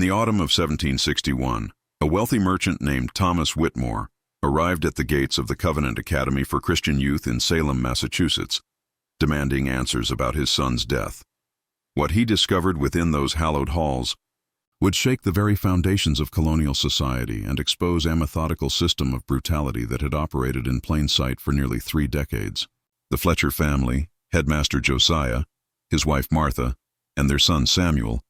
the autumn of 1761, a wealthy merchant named Thomas Whitmore arrived at the gates of the Covenant Academy for Christian Youth in Salem, Massachusetts, demanding answers about his son's death. What he discovered within those hallowed halls would shake the very foundations of colonial society and expose a methodical system of brutality that had operated in plain sight for nearly 3 decades. The Fletcher family, headmaster Josiah, his wife Martha, and their son Samuel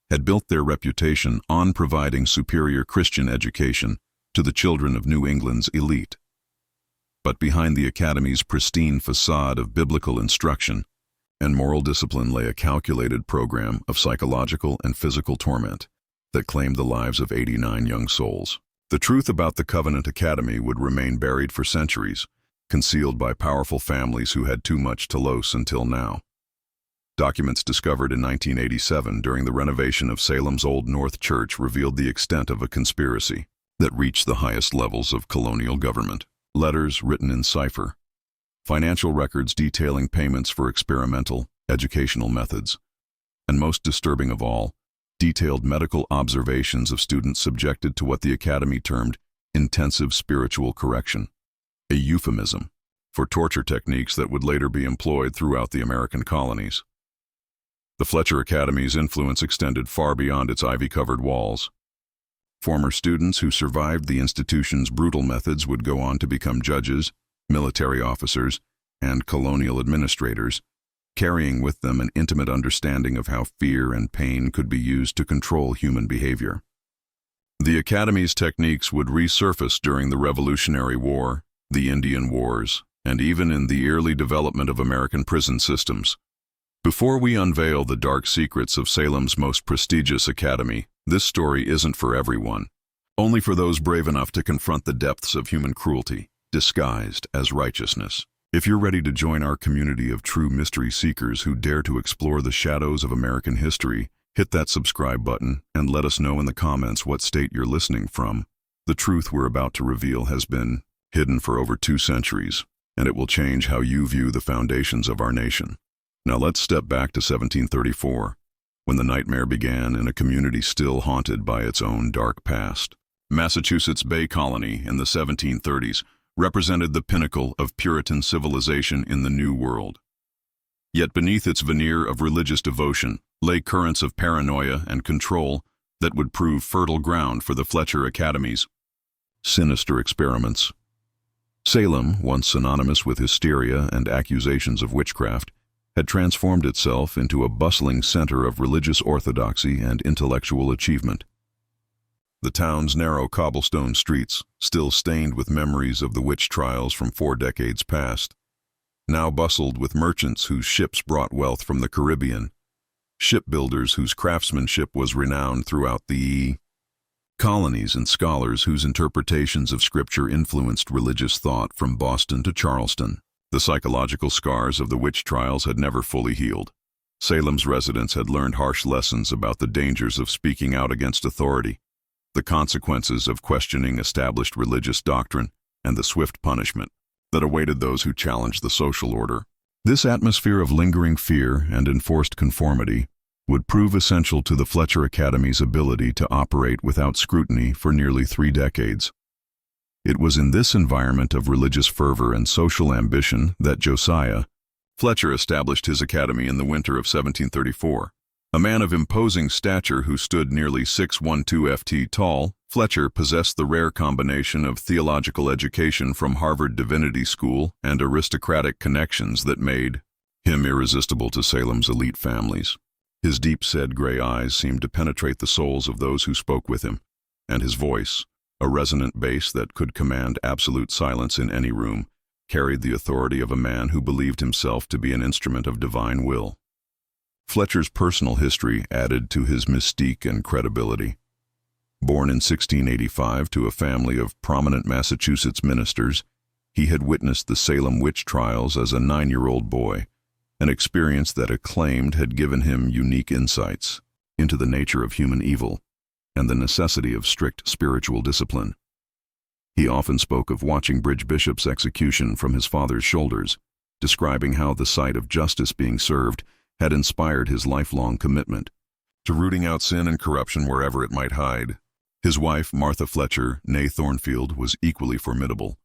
had built their reputation on providing superior Christian education to the children of New England's elite. But behind the academy's pristine facade of biblical instruction and moral discipline lay a calculated program of psychological and physical torment that claimed the lives of 89 young souls. The truth about the Covenant Academy would remain buried for centuries, concealed by powerful families who had too much to lose until now. Documents discovered in 1987 during the renovation of Salem's Old North Church revealed the extent of a conspiracy that reached the highest levels of colonial government. Letters written in cipher, financial records detailing payments for experimental, educational methods, and most disturbing of all, detailed medical observations of students subjected to what the Academy termed intensive spiritual correction, a euphemism for torture techniques that would later be employed throughout the American colonies. The Fletcher Academy's influence extended far beyond its ivy-covered walls. Former students who survived the institution's brutal methods would go on to become judges, military officers, and colonial administrators, carrying with them an intimate understanding of how fear and pain could be used to control human behavior. The Academy's techniques would resurface during the Revolutionary War, the Indian Wars, and even in the early development of American prison systems. Before we unveil the dark secrets of Salem's most prestigious academy, this story isn't for everyone. Only for those brave enough to confront the depths of human cruelty, disguised as righteousness. If you're ready to join our community of true mystery seekers who dare to explore the shadows of American history, hit that subscribe button and let us know in the comments what state you're listening from. The truth we're about to reveal has been hidden for over 2 centuries, and it will change how you view the foundations of our nation. Now let's step back to 1734, when the nightmare began in a community still haunted by its own dark past. Massachusetts Bay Colony in the 1730s represented the pinnacle of Puritan civilization in the New World. Yet beneath its veneer of religious devotion lay currents of paranoia and control that would prove fertile ground for the Fletcher Academy's sinister experiments. Salem, once synonymous with hysteria and accusations of witchcraft, had transformed itself into a bustling center of religious orthodoxy and intellectual achievement. The town's narrow cobblestone streets, still stained with memories of the witch trials from 4 decades past, now bustled with merchants whose ships brought wealth from the Caribbean, shipbuilders whose craftsmanship was renowned throughout the colonies, and scholars whose interpretations of Scripture influenced religious thought from Boston to Charleston. The psychological scars of the witch trials had never fully healed. Salem's residents had learned harsh lessons about the dangers of speaking out against authority, the consequences of questioning established religious doctrine, and the swift punishment that awaited those who challenged the social order. This atmosphere of lingering fear and enforced conformity would prove essential to the Fletcher Academy's ability to operate without scrutiny for nearly 3 decades. It was in this environment of religious fervor and social ambition that Josiah Fletcher established his academy in the winter of 1734. A man of imposing stature who stood nearly 6'12" ft tall, Fletcher possessed the rare combination of theological education from Harvard Divinity School and aristocratic connections that made him irresistible to Salem's elite families. His deep-set gray eyes seemed to penetrate the souls of those who spoke with him, and his voice, a resonant bass that could command absolute silence in any room, carried the authority of a man who believed himself to be an instrument of divine will. Fletcher's personal history added to his mystique and credibility. Born in 1685 to a family of prominent Massachusetts ministers, he had witnessed the Salem witch trials as a 9-year-old boy, an experience that acclaimed had given him unique insights into the nature of human evil and the necessity of strict spiritual discipline. He often spoke of watching Bridge Bishop's execution from his father's shoulders, describing how the sight of justice being served had inspired his lifelong commitment to rooting out sin and corruption wherever it might hide. His wife, Martha Fletcher, née Thornfield, was equally formidable,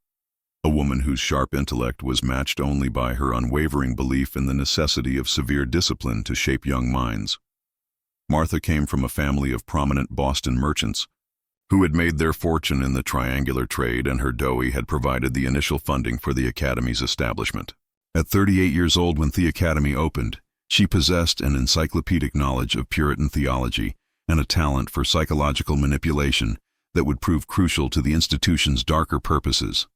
a woman whose sharp intellect was matched only by her unwavering belief in the necessity of severe discipline to shape young minds. Martha came from a family of prominent Boston merchants who had made their fortune in the triangular trade, and her dowie had provided the initial funding for the Academy's establishment. At 38 years old when the Academy opened, she possessed an encyclopedic knowledge of Puritan theology and a talent for psychological manipulation that would prove crucial to the institution's darker purposes.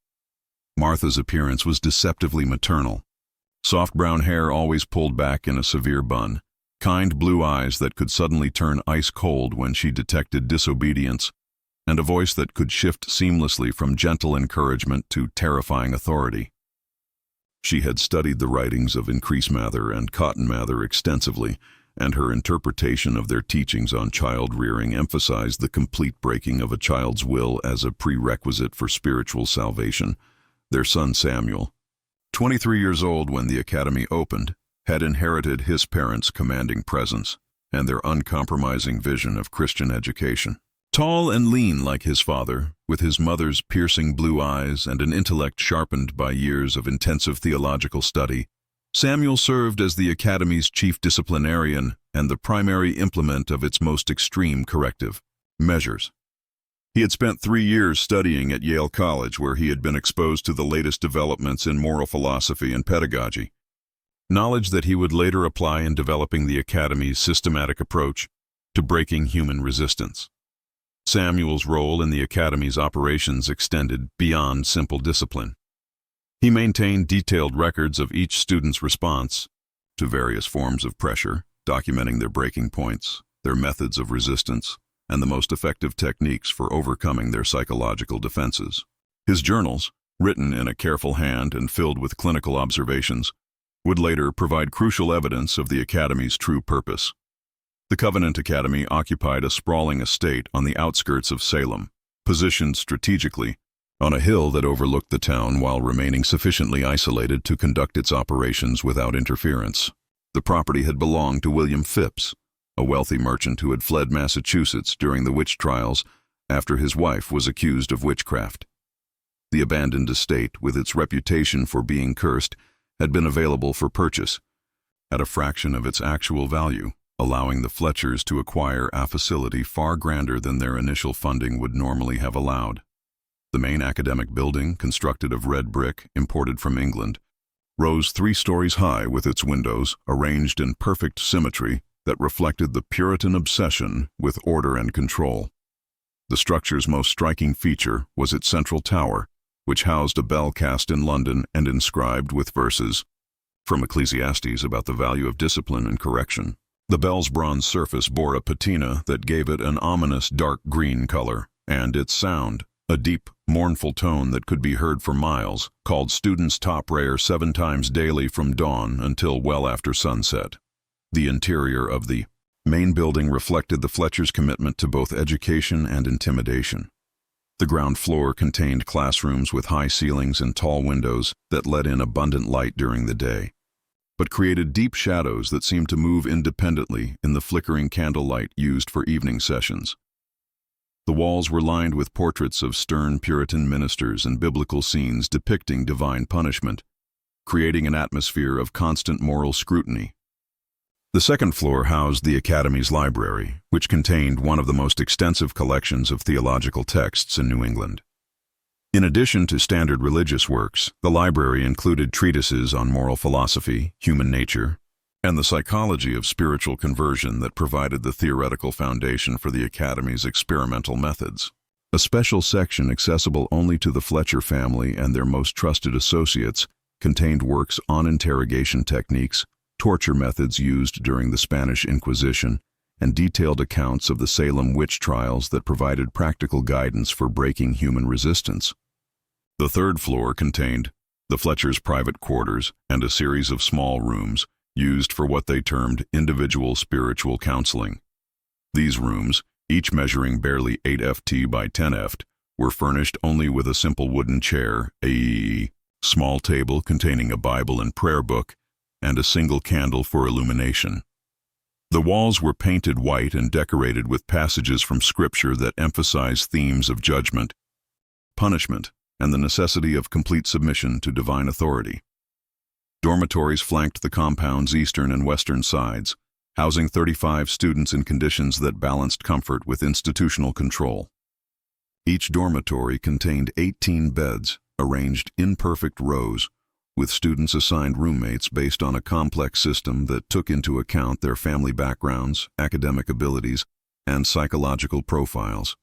Martha's appearance was deceptively maternal. Soft brown hair always pulled back in a severe bun, kind blue eyes that could suddenly turn ice cold when she detected disobedience, and a voice that could shift seamlessly from gentle encouragement to terrifying authority. She had studied the writings of Increase Mather and Cotton Mather extensively, and her interpretation of their teachings on child-rearing emphasized the complete breaking of a child's will as a prerequisite for spiritual salvation. Their son Samuel, 23 years old when the Academy opened, had inherited his parents' commanding presence and their uncompromising vision of Christian education. Tall and lean like his father, with his mother's piercing blue eyes and an intellect sharpened by years of intensive theological study, Samuel served as the Academy's chief disciplinarian and the primary implement of its most extreme corrective measures. He had spent 3 years studying at Yale College, where he had been exposed to the latest developments in moral philosophy and pedagogy, knowledge that he would later apply in developing the Academy's systematic approach to breaking human resistance. Samuel's role in the Academy's operations extended beyond simple discipline. He maintained detailed records of each student's response to various forms of pressure, documenting their breaking points, their methods of resistance, and the most effective techniques for overcoming their psychological defenses. His journals, written in a careful hand and filled with clinical observations, would later provide crucial evidence of the Academy's true purpose. The Covenant Academy occupied a sprawling estate on the outskirts of Salem, positioned strategically on a hill that overlooked the town while remaining sufficiently isolated to conduct its operations without interference. The property had belonged to William Phipps, a wealthy merchant who had fled Massachusetts during the witch trials after his wife was accused of witchcraft. The abandoned estate, with its reputation for being cursed, had been available for purchase at a fraction of its actual value, allowing the Fletchers to acquire a facility far grander than their initial funding would normally have allowed. The main academic building, constructed of red brick imported from England, rose 3 stories high with its windows arranged in perfect symmetry that reflected the Puritan obsession with order and control. The structure's most striking feature was its central tower, which housed a bell cast in London and inscribed with verses from Ecclesiastes about the value of discipline and correction. The bell's bronze surface bore a patina that gave it an ominous dark green color, and its sound, a deep, mournful tone that could be heard for miles, called students top prayer 7 times daily from dawn until well after sunset. The interior of the main building reflected the Fletchers' commitment to both education and intimidation. The ground floor contained classrooms with high ceilings and tall windows that let in abundant light during the day, but created deep shadows that seemed to move independently in the flickering candlelight used for evening sessions. The walls were lined with portraits of stern Puritan ministers and biblical scenes depicting divine punishment, creating an atmosphere of constant moral scrutiny. The second floor housed the Academy's library, which contained one of the most extensive collections of theological texts in New England. In addition to standard religious works, the library included treatises on moral philosophy, human nature, and the psychology of spiritual conversion that provided the theoretical foundation for the Academy's experimental methods. A special section accessible only to the Fletcher family and their most trusted associates contained works on interrogation techniques, torture methods used during the Spanish Inquisition, and detailed accounts of the Salem witch trials that provided practical guidance for breaking human resistance. The third floor contained the Fletchers' private quarters and a series of small rooms used for what they termed individual spiritual counseling. These rooms, each measuring barely 8 ft by 10 ft, were furnished only with a simple wooden chair, a small table containing a Bible and prayer book, and a single candle for illumination. The walls were painted white and decorated with passages from Scripture that emphasize themes of judgment, punishment, and the necessity of complete submission to divine authority. Dormitories flanked the compound's eastern and western sides, housing 35 students in conditions that balanced comfort with institutional control. Each dormitory contained 18 beds, arranged in perfect rows, with students assigned roommates based on a complex system that took into account their family backgrounds, academic abilities, and psychological profiles.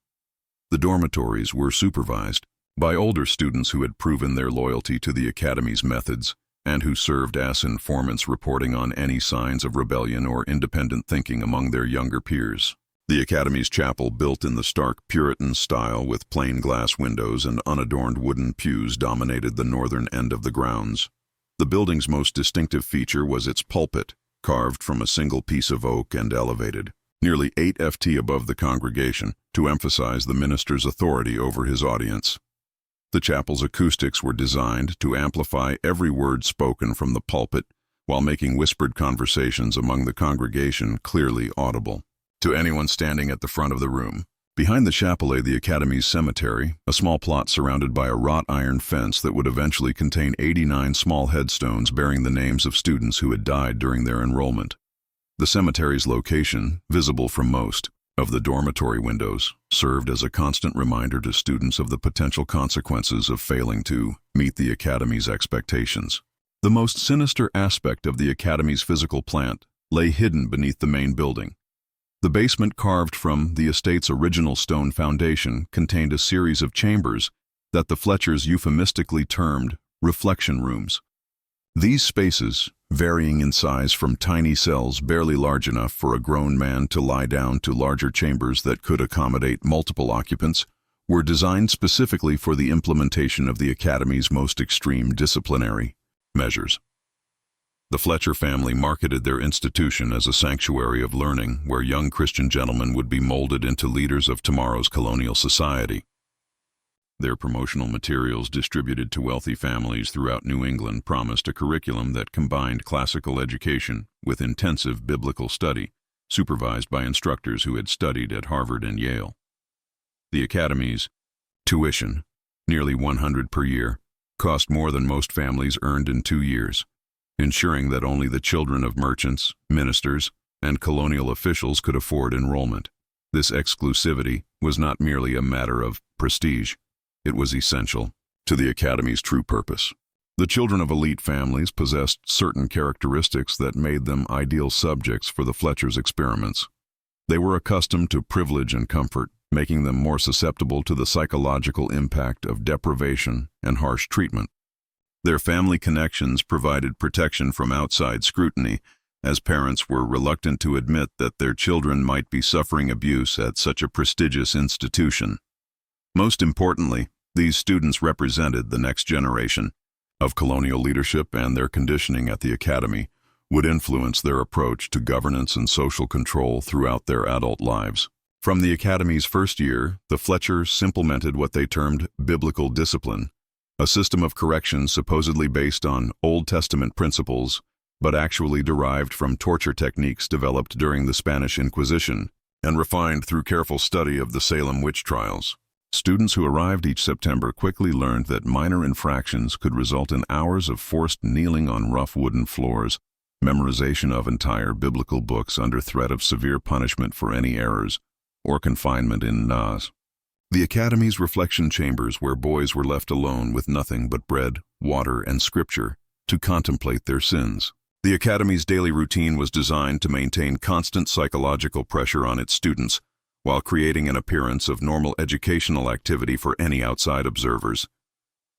The dormitories were supervised by older students who had proven their loyalty to the academy's methods and who served as informants reporting on any signs of rebellion or independent thinking among their younger peers. The academy's chapel, built in the stark Puritan style with plain glass windows and unadorned wooden pews, dominated the northern end of the grounds. The building's most distinctive feature was its pulpit, carved from a single piece of oak and elevated, nearly 8 ft above the congregation, to emphasize the minister's authority over his audience. The chapel's acoustics were designed to amplify every word spoken from the pulpit while making whispered conversations among the congregation clearly audible to anyone standing at the front of the room. Behind the chapel lay the academy's cemetery, a small plot surrounded by a wrought iron fence that would eventually contain 89 small headstones bearing the names of students who had died during their enrollment. The cemetery's location, visible from most of the dormitory windows, served as a constant reminder to students of the potential consequences of failing to meet the academy's expectations. The most sinister aspect of the academy's physical plant lay hidden beneath the main building. The basement, carved from the estate's original stone foundation, contained a series of chambers that the Fletchers euphemistically termed reflection rooms. These spaces, varying in size from tiny cells barely large enough for a grown man to lie down to larger chambers that could accommodate multiple occupants, were designed specifically for the implementation of the academy's most extreme disciplinary measures. The Fletcher family marketed their institution as a sanctuary of learning where young Christian gentlemen would be molded into leaders of tomorrow's colonial society. Their promotional materials, distributed to wealthy families throughout New England, promised a curriculum that combined classical education with intensive biblical study, supervised by instructors who had studied at Harvard and Yale. The academy's tuition, nearly $100 per year, cost more than most families earned in 2 years, ensuring that only the children of merchants, ministers, and colonial officials could afford enrollment. This exclusivity was not merely a matter of prestige. It was essential to the academy's true purpose. The children of elite families possessed certain characteristics that made them ideal subjects for the Fletchers' experiments. They were accustomed to privilege and comfort, making them more susceptible to the psychological impact of deprivation and harsh treatment. Their family connections provided protection from outside scrutiny, as parents were reluctant to admit that their children might be suffering abuse at such a prestigious institution. Most importantly, these students represented the next generation of colonial leadership, and their conditioning at the academy would influence their approach to governance and social control throughout their adult lives. From the academy's first year, the Fletchers implemented what they termed biblical discipline, a system of correction supposedly based on Old Testament principles, but actually derived from torture techniques developed during the Spanish Inquisition and refined through careful study of the Salem witch trials. Students who arrived each September quickly learned that minor infractions could result in hours of forced kneeling on rough wooden floors, memorization of entire biblical books under threat of severe punishment for any errors, or confinement in NAS. The academy's reflection chambers, where boys were left alone with nothing but bread, water, and scripture to contemplate their sins. The academy's daily routine was designed to maintain constant psychological pressure on its students while creating an appearance of normal educational activity for any outside observers.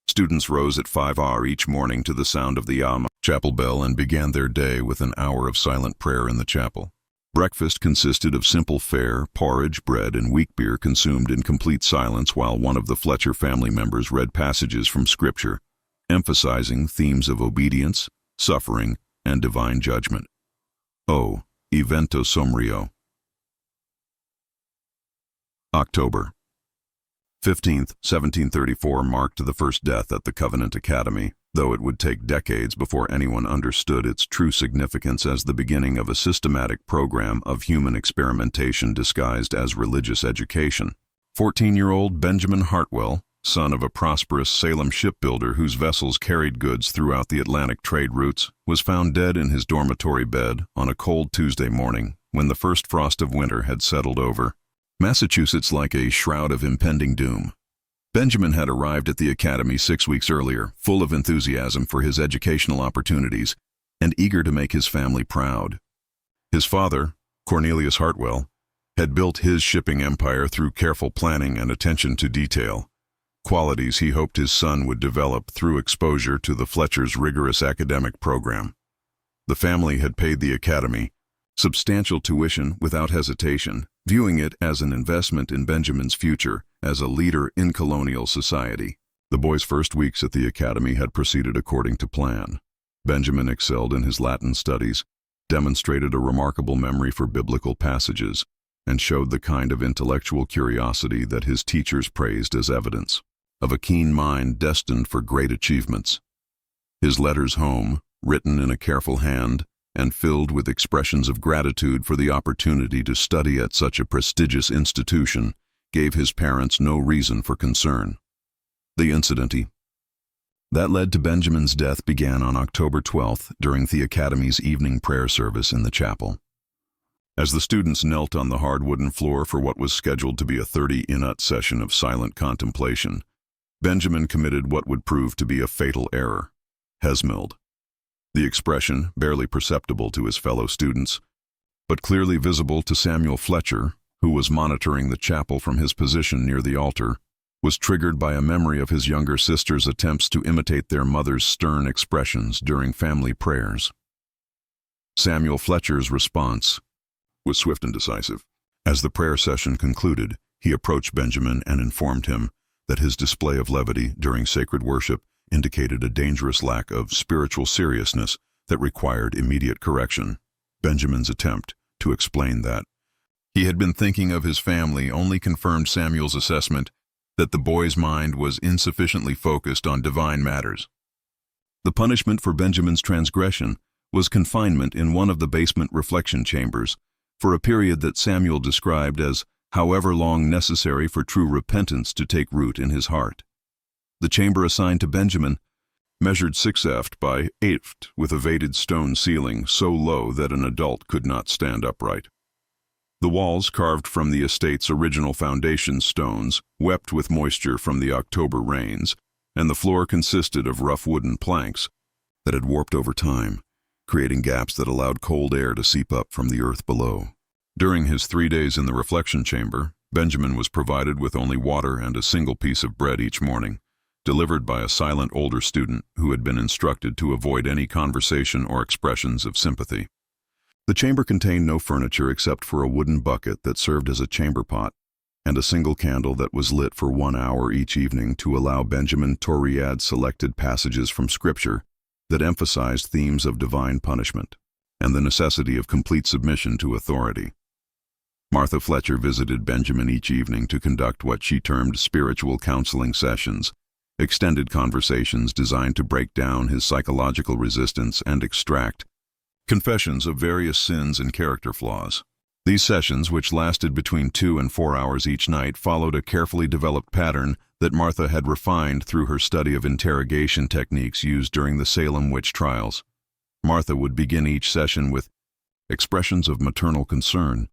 Students rose at 5 hours each morning to the sound of the chapel bell and began their day with an hour of silent prayer in the chapel. Breakfast consisted of simple fare, porridge, bread, and weak beer consumed in complete silence while one of the Fletcher family members read passages from Scripture, emphasizing themes of obedience, suffering, and divine judgment. O evento sombrio. October 15th, 1734 marked the first death at the Covenant Academy, though it would take decades before anyone understood its true significance as the beginning of a systematic program of human experimentation disguised as religious education. 14-year-old Benjamin Hartwell, son of a prosperous Salem shipbuilder whose vessels carried goods throughout the Atlantic trade routes, was found dead in his dormitory bed on a cold Tuesday morning when the first frost of winter had settled over Massachusetts like a shroud of impending doom. Benjamin had arrived at the academy 6 weeks earlier, full of enthusiasm for his educational opportunities and eager to make his family proud. His father, Cornelius Hartwell, had built his shipping empire through careful planning and attention to detail, qualities he hoped his son would develop through exposure to the Fletchers' rigorous academic program. The family had paid the academy substantial tuition without hesitation, viewing it as an investment in Benjamin's future as a leader in colonial society. The boy's first weeks at the academy had proceeded according to plan. Benjamin excelled in his Latin studies, demonstrated a remarkable memory for biblical passages, and showed the kind of intellectual curiosity that his teachers praised as evidence of a keen mind destined for great achievements. His letters home, written in a careful hand and filled with expressions of gratitude for the opportunity to study at such a prestigious institution, gave his parents no reason for concern. The incident that led to Benjamin's death began on October 12th during the academy's evening prayer service in the chapel. As the students knelt on the hard wooden floor for what was scheduled to be a 30-minute session of silent contemplation, Benjamin committed what would prove to be a fatal error. Hesmilled. The expression, barely perceptible to his fellow students, but clearly visible to Samuel Fletcher, who was monitoring the chapel from his position near the altar, was triggered by a memory of his younger sister's attempts to imitate their mother's stern expressions during family prayers. Samuel Fletcher's response was swift and decisive. As the prayer session concluded, he approached Benjamin and informed him that his display of levity during sacred worship indicated a dangerous lack of spiritual seriousness that required immediate correction. Benjamin's attempt to explain that he had been thinking of his family only confirmed Samuel's assessment that the boy's mind was insufficiently focused on divine matters. The punishment for Benjamin's transgression was confinement in one of the basement reflection chambers for a period that Samuel described as however long necessary for true repentance to take root in his heart. The chamber assigned to Benjamin measured 6 ft by 8 ft with a vated stone ceiling so low that an adult could not stand upright. The walls, carved from the estate's original foundation stones, wept with moisture from the October rains, and the floor consisted of rough wooden planks that had warped over time, creating gaps that allowed cold air to seep up from the earth below. During his 3 days in the reflection chamber, Benjamin was provided with only water and a single piece of bread each morning, delivered by a silent older student who had been instructed to avoid any conversation or expressions of sympathy. The chamber contained no furniture except for a wooden bucket that served as a chamber pot, and a single candle that was lit for 1 hour each evening to allow Benjamin to read selected passages from Scripture that emphasized themes of divine punishment and the necessity of complete submission to authority. Martha Fletcher visited Benjamin each evening to conduct what she termed spiritual counseling sessions, extended conversations designed to break down his psychological resistance and extract confessions of various sins and character flaws. These sessions, which lasted between 2 and 4 hours each night, followed a carefully developed pattern that Martha had refined through her study of interrogation techniques used during the Salem witch trials. Martha would begin each session with expressions of maternal concern,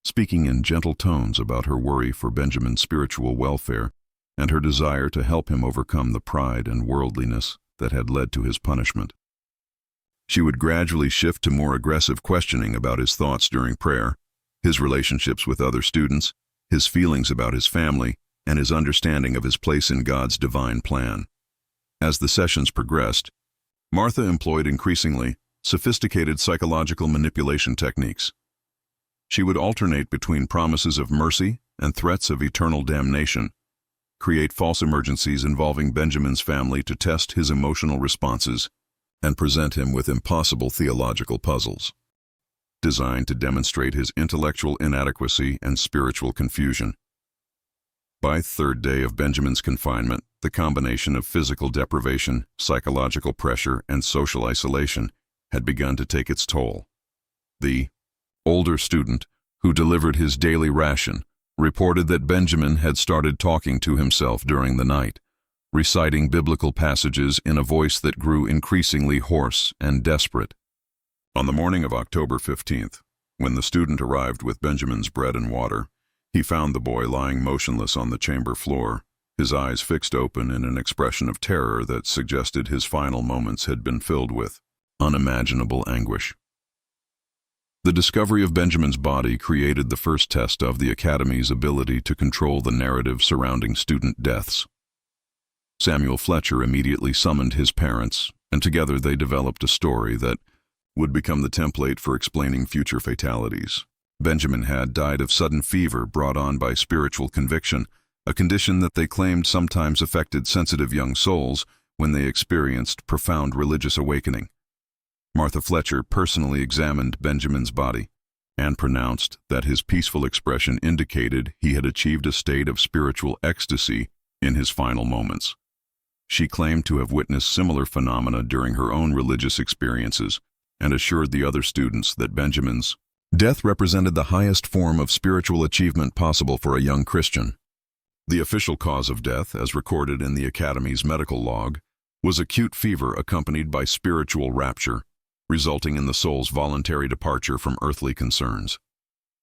speaking in gentle tones about her worry for Benjamin's spiritual welfare and her desire to help him overcome the pride and worldliness that had led to his punishment. She would gradually shift to more aggressive questioning about his thoughts during prayer, his relationships with other students, his feelings about his family, and his understanding of his place in God's divine plan. As the sessions progressed, Martha employed increasingly sophisticated psychological manipulation techniques. She would alternate between promises of mercy and threats of eternal damnation, create false emergencies involving Benjamin's family to test his emotional responses, and present him with impossible theological puzzles, designed to demonstrate his intellectual inadequacy and spiritual confusion. By third day of Benjamin's confinement, the combination of physical deprivation, psychological pressure, and social isolation had begun to take its toll. The older student, who delivered his daily ration, reported that Benjamin had started talking to himself during the night, reciting biblical passages in a voice that grew increasingly hoarse and desperate. On the morning of October 15th, when the student arrived with Benjamin's bread and water, he found the boy lying motionless on the chamber floor, his eyes fixed open in an expression of terror that suggested his final moments had been filled with unimaginable anguish. The discovery of Benjamin's body created the first test of the Academy's ability to control the narrative surrounding student deaths. Samuel Fletcher immediately summoned his parents, and together they developed a story that would become the template for explaining future fatalities. Benjamin had died of sudden fever brought on by spiritual conviction, a condition that they claimed sometimes affected sensitive young souls when they experienced profound religious awakening. Martha Fletcher personally examined Benjamin's body and pronounced that his peaceful expression indicated he had achieved a state of spiritual ecstasy in his final moments. She claimed to have witnessed similar phenomena during her own religious experiences and assured the other students that Benjamin's death represented the highest form of spiritual achievement possible for a young Christian. The official cause of death, as recorded in the Academy's medical log, was acute fever accompanied by spiritual rapture, resulting in the soul's voluntary departure from earthly concerns.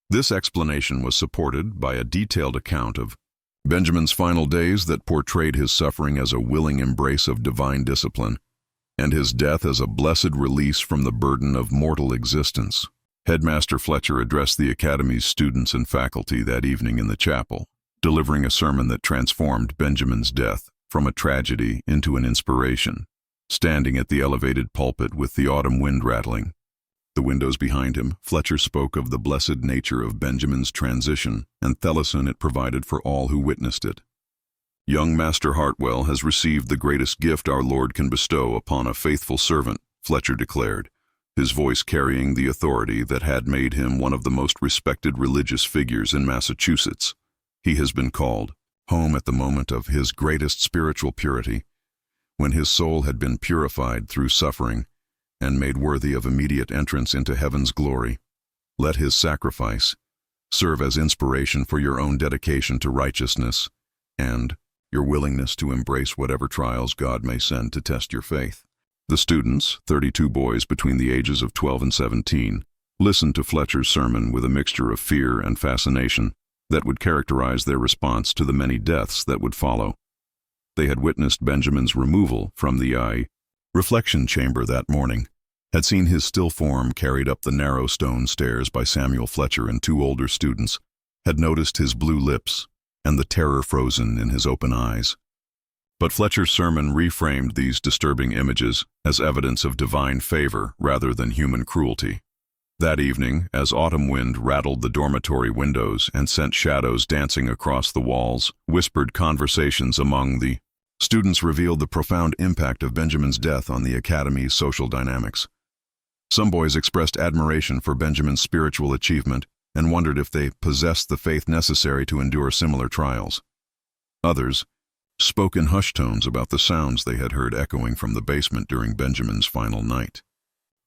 This explanation was supported by a detailed account of Benjamin's final days that portrayed his suffering as a willing embrace of divine discipline, and his death as a blessed release from the burden of mortal existence. Headmaster Fletcher addressed the Academy's students and faculty that evening in the chapel, delivering a sermon that transformed Benjamin's death from a tragedy into an inspiration. Standing at the elevated pulpit with the autumn wind rattling the windows behind him, Fletcher spoke of the blessed nature of Benjamin's transition and the lesson it provided for all who witnessed it. Young Master Hartwell has received the greatest gift our Lord can bestow upon a faithful servant, Fletcher declared, his voice carrying the authority that had made him one of the most respected religious figures in Massachusetts. He has been called home at the moment of his greatest spiritual purity, when his soul had been purified through suffering and made worthy of immediate entrance into heaven's glory. Let his sacrifice serve as inspiration for your own dedication to righteousness and your willingness to embrace whatever trials God may send to test your faith. The students, 32 boys between the ages of 12 and 17, listened to Fletcher's sermon with a mixture of fear and fascination that would characterize their response to the many deaths that would follow. They had witnessed Benjamin's removal from the eye reflection chamber that morning, had seen his still form carried up the narrow stone stairs by Samuel Fletcher and 2 older students, had noticed his blue lips and the terror frozen in his open eyes. But Fletcher's sermon reframed these disturbing images as evidence of divine favor rather than human cruelty. That evening, as autumn wind rattled the dormitory windows and sent shadows dancing across the walls, whispered conversations among the students revealed the profound impact of Benjamin's death on the Academy's social dynamics. Some boys expressed admiration for Benjamin's spiritual achievement and wondered if they possessed the faith necessary to endure similar trials. Others spoke in hushed tones about the sounds they had heard echoing from the basement during Benjamin's final night.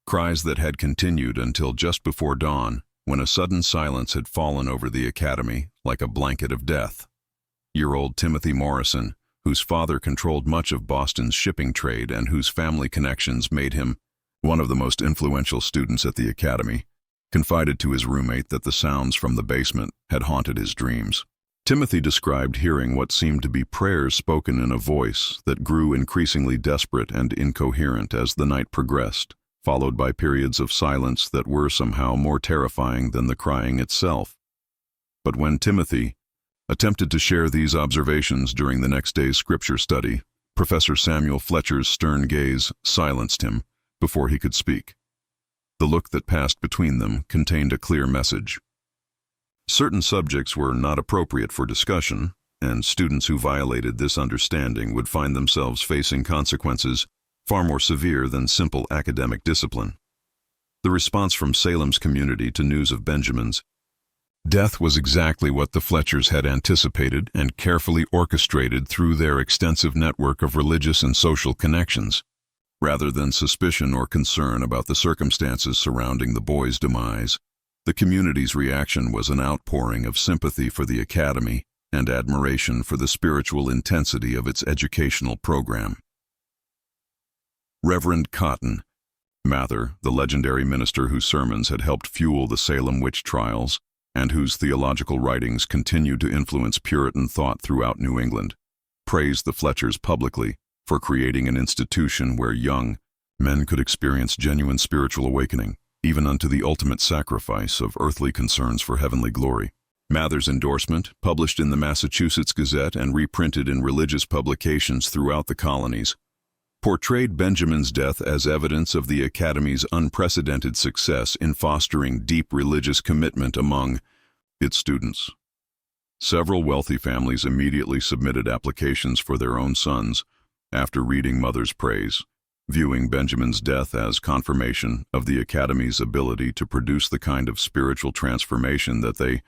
Cries that had continued until just before dawn, when a sudden silence had fallen over the Academy like a blanket of death. Year-old Timothy Morrison, whose father controlled much of Boston's shipping trade and whose family connections made him one of the most influential students at the Academy, confided to his roommate that the sounds from the basement had haunted his dreams. Timothy described hearing what seemed to be prayers spoken in a voice that grew increasingly desperate and incoherent as the night progressed, followed by periods of silence that were somehow more terrifying than the crying itself. But when Timothy attempted to share these observations during the next day's scripture study, Professor Samuel Fletcher's stern gaze silenced him before he could speak. The look that passed between them contained a clear message. Certain subjects were not appropriate for discussion, and students who violated this understanding would find themselves facing consequences far more severe than simple academic discipline. The response from Salem's community to news of Benjamin's Death was exactly what the Fletchers had anticipated and carefully orchestrated through their extensive network of religious and social connections. Rather than suspicion or concern about the circumstances surrounding the boy's demise, the community's reaction was an outpouring of sympathy for the academy and admiration for the spiritual intensity of its educational program. Reverend Cotton Mather, the legendary minister whose sermons had helped fuel the Salem witch trials, and whose theological writings continued to influence Puritan thought throughout New England, praised the Fletchers publicly for creating an institution where young men could experience genuine spiritual awakening, even unto the ultimate sacrifice of earthly concerns for heavenly glory. Mather's endorsement, published in the Massachusetts Gazette and reprinted in religious publications throughout the colonies, portrayed Benjamin's death as evidence of the Academy's unprecedented success in fostering deep religious commitment among its students. Several wealthy families immediately submitted applications for their own sons after reading Mather's praise, viewing Benjamin's death as confirmation of the Academy's ability to produce the kind of spiritual transformation that they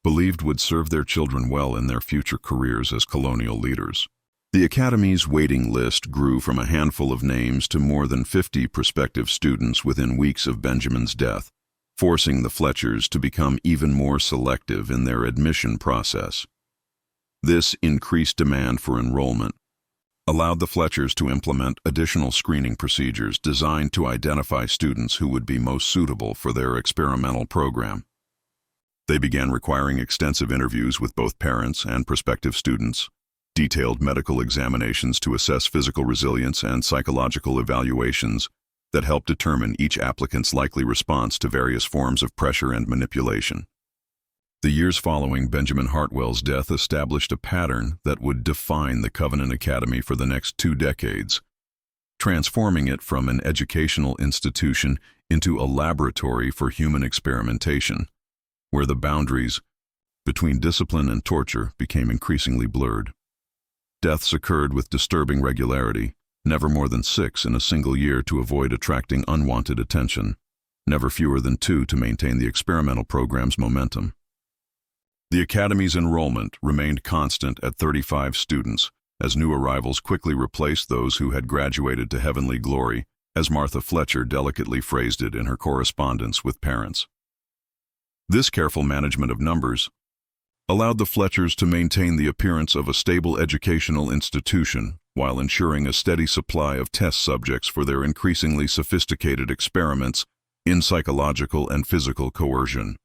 believed would serve their children well in their future careers as colonial leaders. The Academy's waiting list grew from a handful of names to more than 50 prospective students within weeks of Benjamin's death, forcing the Fletchers to become even more selective in their admission process. This increased demand for enrollment allowed the Fletchers to implement additional screening procedures designed to identify students who would be most suitable for their experimental program. They began requiring extensive interviews with both parents and prospective students, detailed medical examinations to assess physical resilience, and psychological evaluations that helped determine each applicant's likely response to various forms of pressure and manipulation. The years following Benjamin Hartwell's death established a pattern that would define the Covenant Academy for the next 2 decades, transforming it from an educational institution into a laboratory for human experimentation, where the boundaries between discipline and torture became increasingly blurred. Deaths occurred with disturbing regularity, never more than 6 in a single year to avoid attracting unwanted attention, never fewer than 2 to maintain the experimental program's momentum. The Academy's enrollment remained constant at 35 students, as new arrivals quickly replaced those who had graduated to heavenly glory, as Martha Fletcher delicately phrased it in her correspondence with parents. This careful management of numbers allowed the Fletchers to maintain the appearance of a stable educational institution while ensuring a steady supply of test subjects for their increasingly sophisticated experiments in psychological and physical coercion.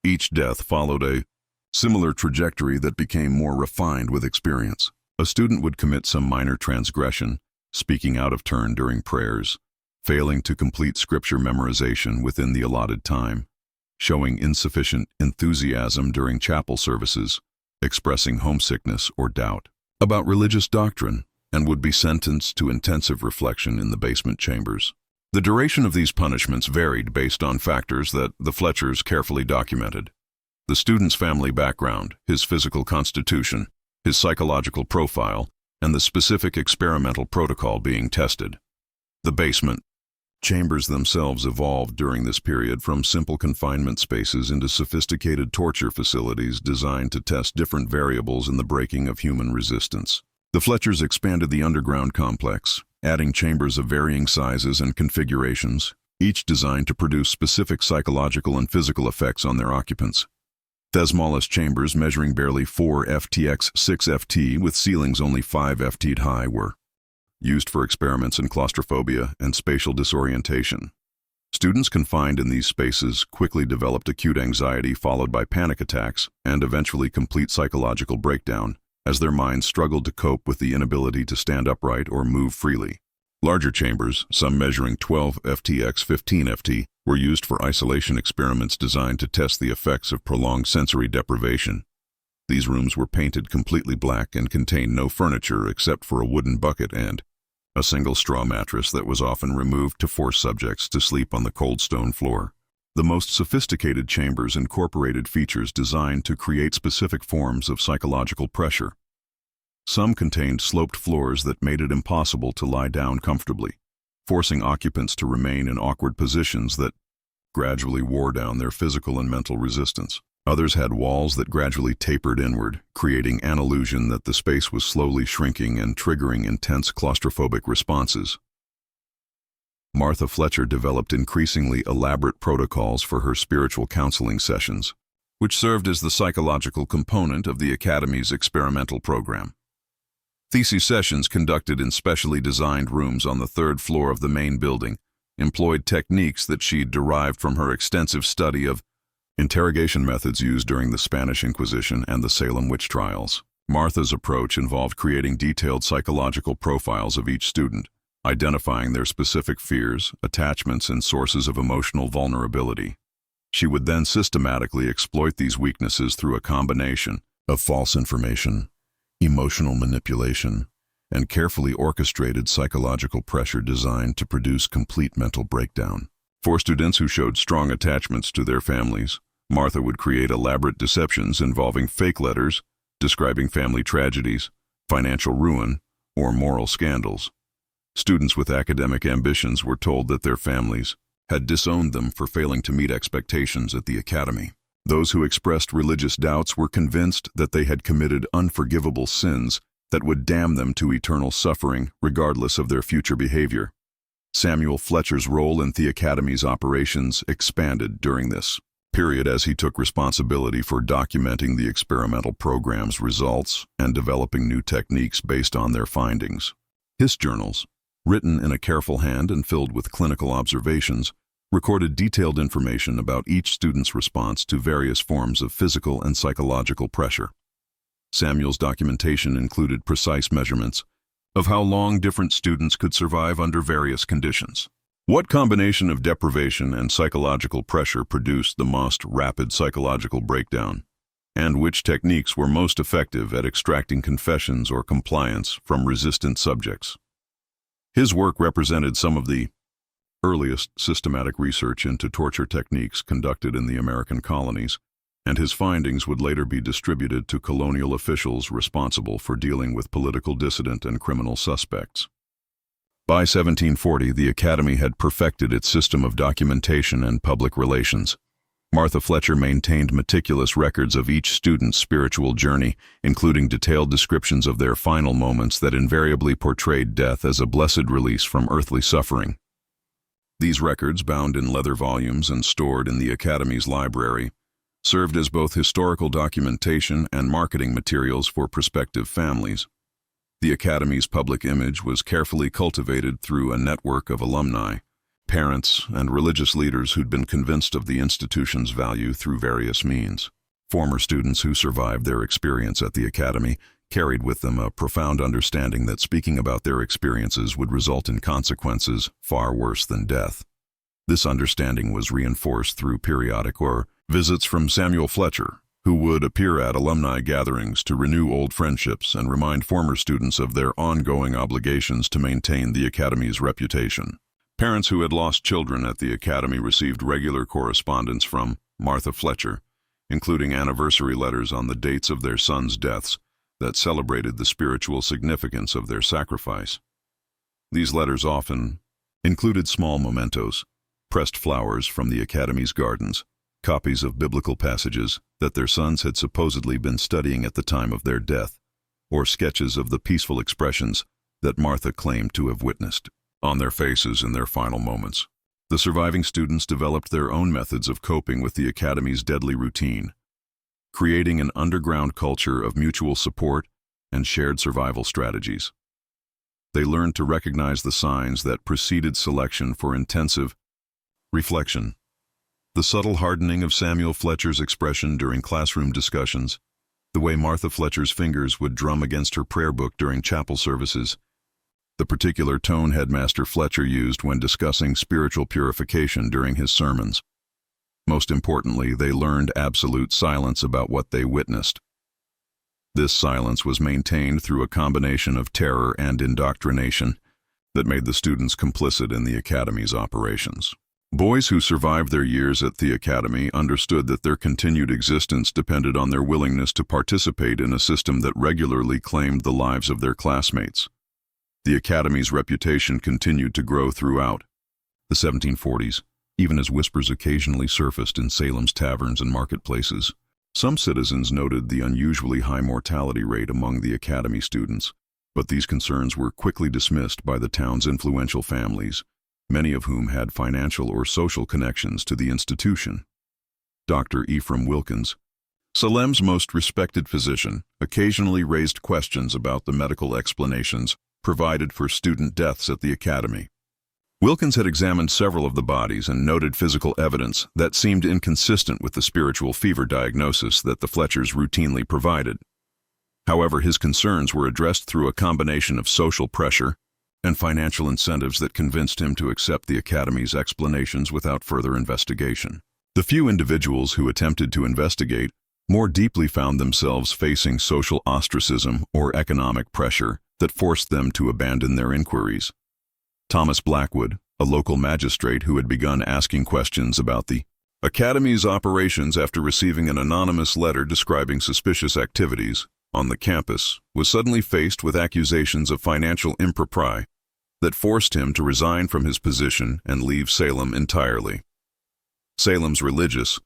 Each death followed a similar trajectory that became more refined with experience. A student would commit some minor transgression, speaking out of turn during prayers, failing to complete scripture memorization within the allotted time, showing insufficient enthusiasm during chapel services, expressing homesickness or doubt about religious doctrine, and would be sentenced to intensive reflection in the basement chambers. The duration of these punishments varied based on factors that the Fletchers carefully documented: the student's family background, his physical constitution, his psychological profile, and the specific experimental protocol being tested. The basement chambers themselves evolved during this period from simple confinement spaces into sophisticated torture facilities designed to test different variables in the breaking of human resistance. The Fletchers expanded the underground complex, adding chambers of varying sizes and configurations, each designed to produce specific psychological and physical effects on their occupants. The smallest chambers, measuring barely 4 ft x 6 ft with ceilings only 5 ft high, were used for experiments in claustrophobia and spatial disorientation. Students confined in these spaces quickly developed acute anxiety followed by panic attacks and eventually complete psychological breakdown, as their minds struggled to cope with the inability to stand upright or move freely. Larger chambers, some measuring 12 ft x 15 ft, were used for isolation experiments designed to test the effects of prolonged sensory deprivation. These rooms were painted completely black and contained no furniture except for a wooden bucket and a single straw mattress that was often removed to force subjects to sleep on the cold stone floor. The most sophisticated chambers incorporated features designed to create specific forms of psychological pressure. Some contained sloped floors that made it impossible to lie down comfortably, forcing occupants to remain in awkward positions that gradually wore down their physical and mental resistance. Others had walls that gradually tapered inward, creating an illusion that the space was slowly shrinking and triggering intense claustrophobic responses. Martha Fletcher developed increasingly elaborate protocols for her spiritual counseling sessions, which served as the psychological component of the Academy's experimental program. Thesis sessions conducted in specially designed rooms on the third floor of the main building employed techniques that she'd derived from her extensive study of interrogation methods used during the Spanish Inquisition and the Salem witch trials. Martha's approach involved creating detailed psychological profiles of each student, identifying their specific fears, attachments, and sources of emotional vulnerability. She would then systematically exploit these weaknesses through a combination of false information, emotional manipulation, and carefully orchestrated psychological pressure designed to produce complete mental breakdown. For students who showed strong attachments to their families, Martha would create elaborate deceptions involving fake letters, describing family tragedies, financial ruin, or moral scandals. Students with academic ambitions were told that their families had disowned them for failing to meet expectations at the Academy. Those who expressed religious doubts were convinced that they had committed unforgivable sins that would damn them to eternal suffering regardless of their future behavior. Samuel Fletcher's role in the Academy's operations expanded during this period as he took responsibility for documenting the experimental program's results and developing new techniques based on their findings. His journals, written in a careful hand and filled with clinical observations, recorded detailed information about each student's response to various forms of physical and psychological pressure. Samuel's documentation included precise measurements of how long different students could survive under various conditions. What combination of deprivation and psychological pressure produced the most rapid psychological breakdown, and which techniques were most effective at extracting confessions or compliance from resistant subjects. His work represented some of the earliest systematic research into torture techniques conducted in the American colonies, and his findings would later be distributed to colonial officials responsible for dealing with political dissident and criminal suspects. By 1740, the Academy had perfected its system of documentation and public relations. Martha Fletcher maintained meticulous records of each student's spiritual journey, including detailed descriptions of their final moments that invariably portrayed death as a blessed release from earthly suffering. These records, bound in leather volumes and stored in the Academy's library, served as both historical documentation and marketing materials for prospective families. The Academy's public image was carefully cultivated through a network of alumni, parents, and religious leaders who'd been convinced of the institution's value through various means. Former students who survived their experience at the Academy carried with them a profound understanding that speaking about their experiences would result in consequences far worse than death. This understanding was reinforced through periodic visits from Samuel Fletcher, who would appear at alumni gatherings to renew old friendships and remind former students of their ongoing obligations to maintain the Academy's reputation. Parents who had lost children at the Academy received regular correspondence from Martha Fletcher, including anniversary letters on the dates of their sons' deaths that celebrated the spiritual significance of their sacrifice. These letters often included small mementos, pressed flowers from the Academy's gardens, copies of biblical passages that their sons had supposedly been studying at the time of their death, or sketches of the peaceful expressions that Martha claimed to have witnessed on their faces in their final moments. The surviving students developed their own methods of coping with the Academy's deadly routine, creating an underground culture of mutual support and shared survival strategies. They learned to recognize the signs that preceded selection for intensive reflection. The subtle hardening of Samuel Fletcher's expression during classroom discussions, the way Martha Fletcher's fingers would drum against her prayer book during chapel services, the particular tone Headmaster Fletcher used when discussing spiritual purification during his sermons. Most importantly, they learned absolute silence about what they witnessed. This silence was maintained through a combination of terror and indoctrination that made the students complicit in the Academy's operations. Boys who survived their years at the Academy understood that their continued existence depended on their willingness to participate in a system that regularly claimed the lives of their classmates. The Academy's reputation continued to grow throughout the 1740s, even as whispers occasionally surfaced in Salem's taverns and marketplaces Some citizens noted the unusually high mortality rate among the academy students, but these concerns were quickly dismissed by the town's influential families, many of whom had financial or social connections to the institution. Dr. Ephraim Wilkins, Salem's most respected physician, occasionally raised questions about the medical explanations provided for student deaths at the academy. Wilkins had examined several of the bodies and noted physical evidence that seemed inconsistent with the spiritual fever diagnosis that the Fletchers routinely provided. However, his concerns were addressed through a combination of social pressure and financial incentives that convinced him to accept the academy's explanations without further investigation. The few individuals who attempted to investigate more deeply found themselves facing social ostracism or economic pressure that forced them to abandon their inquiries. Thomas Blackwood, a local magistrate who had begun asking questions about the academy's operations after receiving an anonymous letter describing suspicious activities on the campus, was suddenly faced with accusations of financial impropriety that forced him to resign from his position and leave Salem entirely. Salem's religious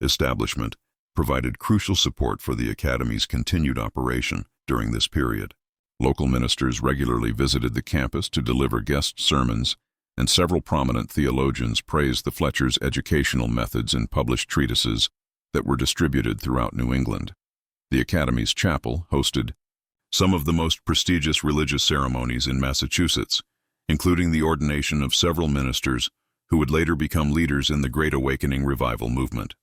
establishment provided crucial support for the academy's continued operation during this period. Local ministers regularly visited the campus to deliver guest sermons, and several prominent theologians praised the Fletchers' educational methods in published treatises that were distributed throughout New England. The academy's chapel hosted some of the most prestigious religious ceremonies in Massachusetts, including the ordination of several ministers who would later become leaders in the Great Awakening revival movement.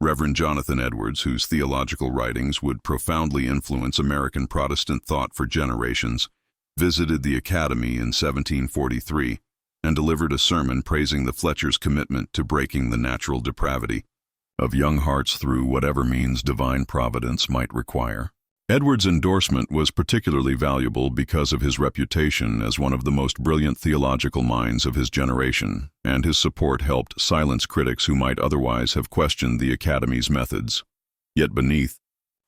Reverend Jonathan Edwards, whose theological writings would profoundly influence American Protestant thought for generations, visited the academy in 1743 and delivered a sermon praising the Fletchers' commitment to breaking the natural depravity of young hearts through whatever means divine providence might require. Edwards' endorsement was particularly valuable because of his reputation as one of the most brilliant theological minds of his generation, and his support helped silence critics who might otherwise have questioned the academy's methods. Yet beneath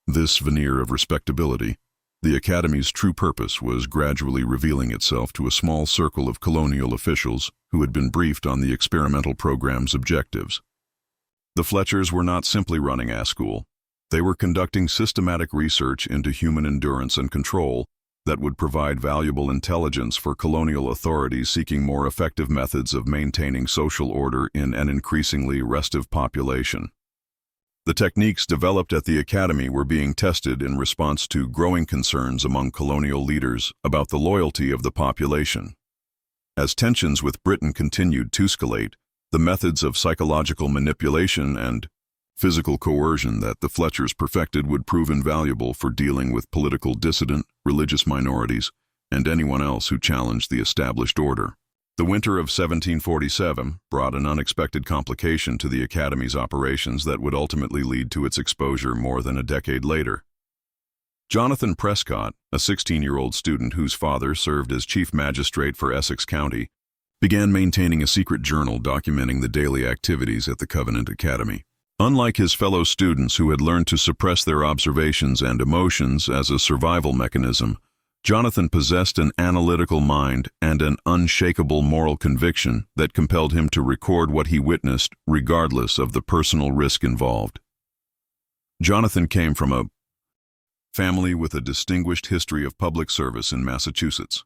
this veneer of respectability, the academy's true purpose was gradually revealing itself to a small circle of colonial officials who had been briefed on the experimental program's objectives. The Fletchers were not simply running a school. They were conducting systematic research into human endurance and control that would provide valuable intelligence for colonial authorities seeking more effective methods of maintaining social order in an increasingly restive population. The techniques developed at the academy were being tested in response to growing concerns among colonial leaders about the loyalty of the population. As tensions with Britain continued to escalate, the methods of psychological manipulation and physical coercion that the Fletchers perfected would prove invaluable for dealing with political dissident, religious minorities, and anyone else who challenged the established order. The winter of 1747 brought an unexpected complication to the academy's operations that would ultimately lead to its exposure more than a decade later. Jonathan Prescott, a 16-year-old student whose father served as chief magistrate for Essex County, began maintaining a secret journal documenting the daily activities at the Covenant Academy. Unlike his fellow students who had learned to suppress their observations and emotions as a survival mechanism, Jonathan possessed an analytical mind and an unshakable moral conviction that compelled him to record what he witnessed regardless of the personal risk involved. Jonathan came from a family with a distinguished history of public service in Massachusetts.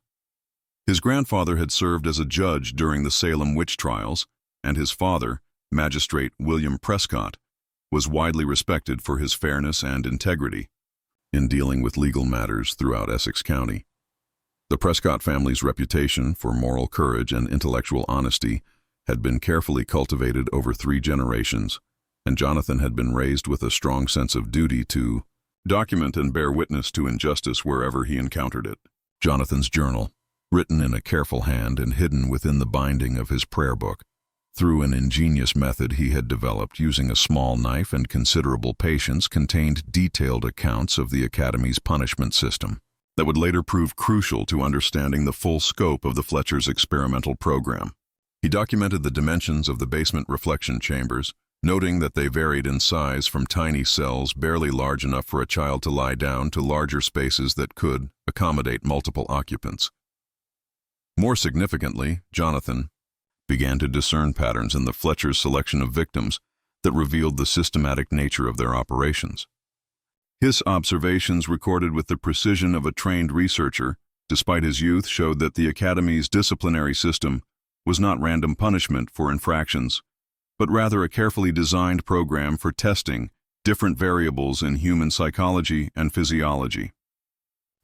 His grandfather had served as a judge during the Salem witch trials, and his father, Magistrate William Prescott, was widely respected for his fairness and integrity in dealing with legal matters throughout Essex County. The Prescott family's reputation for moral courage and intellectual honesty had been carefully cultivated over 3 generations, and Jonathan had been raised with a strong sense of duty to document and bear witness to injustice wherever he encountered it. Jonathan's journal, written in a careful hand and hidden within the binding of his prayer book, through an ingenious method he had developed using a small knife and considerable patience, contained detailed accounts of the academy's punishment system that would later prove crucial to understanding the full scope of the Fletchers' experimental program. He documented the dimensions of the basement reflection chambers, noting that they varied in size from tiny cells barely large enough for a child to lie down to larger spaces that could accommodate multiple occupants. More significantly, Jonathan began to discern patterns in the Fletchers' selection of victims that revealed the systematic nature of their operations. His observations, recorded with the precision of a trained researcher, despite his youth, showed that the Academy's disciplinary system was not random punishment for infractions, but rather a carefully designed program for testing different variables in human psychology and physiology.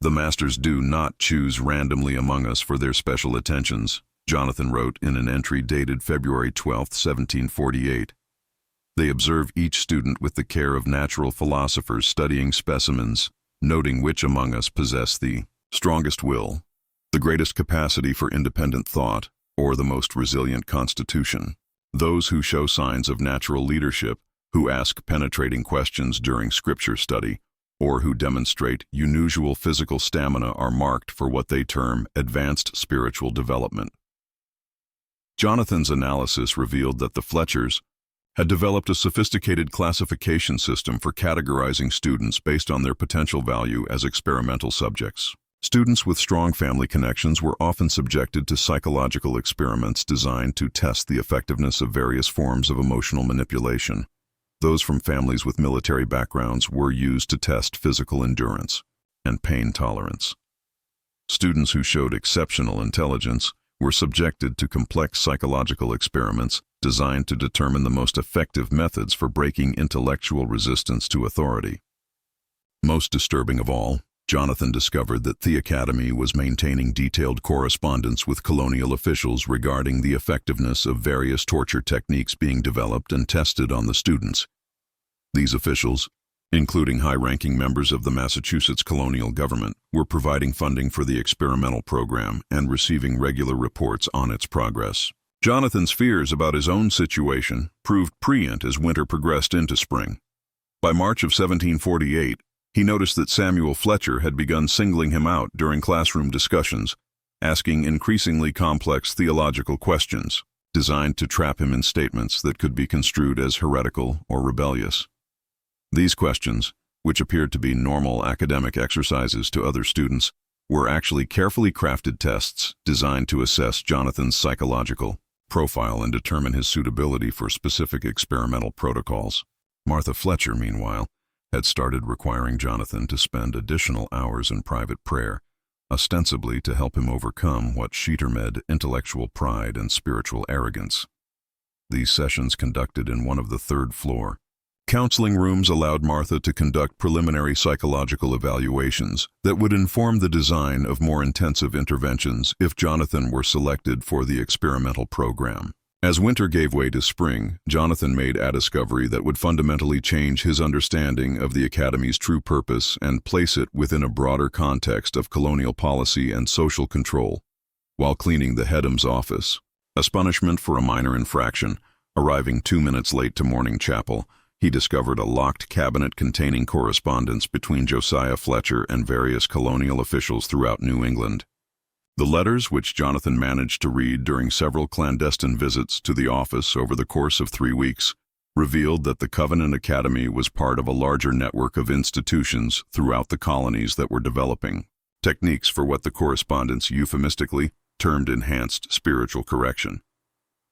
"The masters do not choose randomly among us for their special attentions," Jonathan wrote in an entry dated February 12, 1748. "They observe each student with the care of natural philosophers studying specimens, noting which among us possess the strongest will, the greatest capacity for independent thought, or the most resilient constitution. Those who show signs of natural leadership, who ask penetrating questions during scripture study, or who demonstrate unusual physical stamina are marked for what they term advanced spiritual development." Jonathan's analysis revealed that the Fletchers had developed a sophisticated classification system for categorizing students based on their potential value as experimental subjects. Students with strong family connections were often subjected to psychological experiments designed to test the effectiveness of various forms of emotional manipulation. Those from families with military backgrounds were used to test physical endurance and pain tolerance. Students who showed exceptional intelligence were subjected to complex psychological experiments designed to determine the most effective methods for breaking intellectual resistance to authority. Most disturbing of all, Jonathan discovered that the Academy was maintaining detailed correspondence with colonial officials regarding the effectiveness of various torture techniques being developed and tested on the students. These officials, including high-ranking members of the Massachusetts colonial government, were providing funding for the experimental program and receiving regular reports on its progress. Jonathan's fears about his own situation proved prescient as winter progressed into spring. By March of 1748, he noticed that Samuel Fletcher had begun singling him out during classroom discussions, asking increasingly complex theological questions, designed to trap him in statements that could be construed as heretical or rebellious. These questions, which appeared to be normal academic exercises to other students, were actually carefully crafted tests designed to assess Jonathan's psychological profile and determine his suitability for specific experimental protocols. Martha Fletcher, meanwhile, had started requiring Jonathan to spend additional hours in private prayer, ostensibly to help him overcome what she termed intellectual pride and spiritual arrogance. These sessions, conducted in one of the third-floor counseling rooms, allowed Martha to conduct preliminary psychological evaluations that would inform the design of more intensive interventions if Jonathan were selected for the experimental program. As winter gave way to spring, Jonathan made a discovery that would fundamentally change his understanding of the Academy's true purpose and place it within a broader context of colonial policy and social control. While cleaning the Headham's office, as punishment for a minor infraction, arriving 2 minutes late to morning chapel, he discovered a locked cabinet containing correspondence between Josiah Fletcher and various colonial officials throughout New England. The letters, which Jonathan managed to read during several clandestine visits to the office over the course of 3 weeks, revealed that the Covenant Academy was part of a larger network of institutions throughout the colonies that were developing techniques for what the correspondence euphemistically termed enhanced spiritual correction.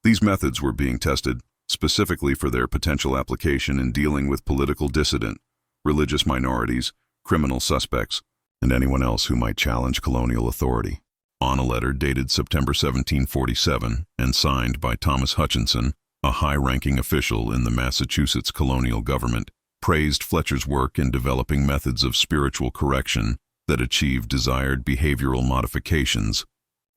These methods were being tested specifically for their potential application in dealing with political dissident, religious minorities, criminal suspects, and anyone else who might challenge colonial authority. On a letter dated September 1747 and signed by Thomas Hutchinson, a high-ranking official in the Massachusetts colonial government, praised Fletcher's work in developing methods of spiritual correction that achieved desired behavioral modifications,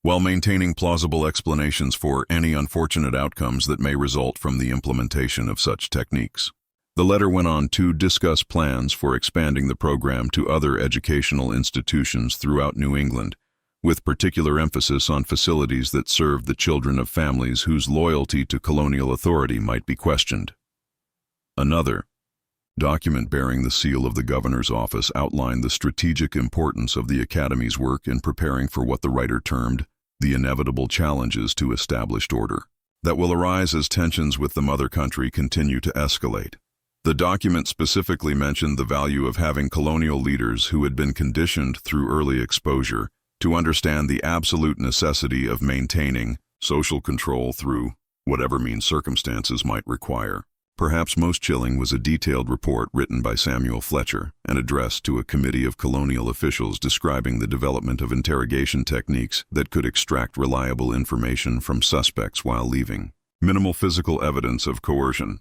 while maintaining plausible explanations for any unfortunate outcomes that may result from the implementation of such techniques. The letter went on to discuss plans for expanding the program to other educational institutions throughout New England, with particular emphasis on facilities that served the children of families whose loyalty to colonial authority might be questioned. Another document bearing the seal of the governor's office outlined the strategic importance of the Academy's work in preparing for what the writer termed the inevitable challenges to established order that will arise as tensions with the mother country continue to escalate. The document specifically mentioned the value of having colonial leaders who had been conditioned through early exposure to understand the absolute necessity of maintaining social control through whatever means circumstances might require. Perhaps most chilling was a detailed report written by Samuel Fletcher and addressed to a committee of colonial officials describing the development of interrogation techniques that could extract reliable information from suspects while leaving. Minimal physical evidence of coercion.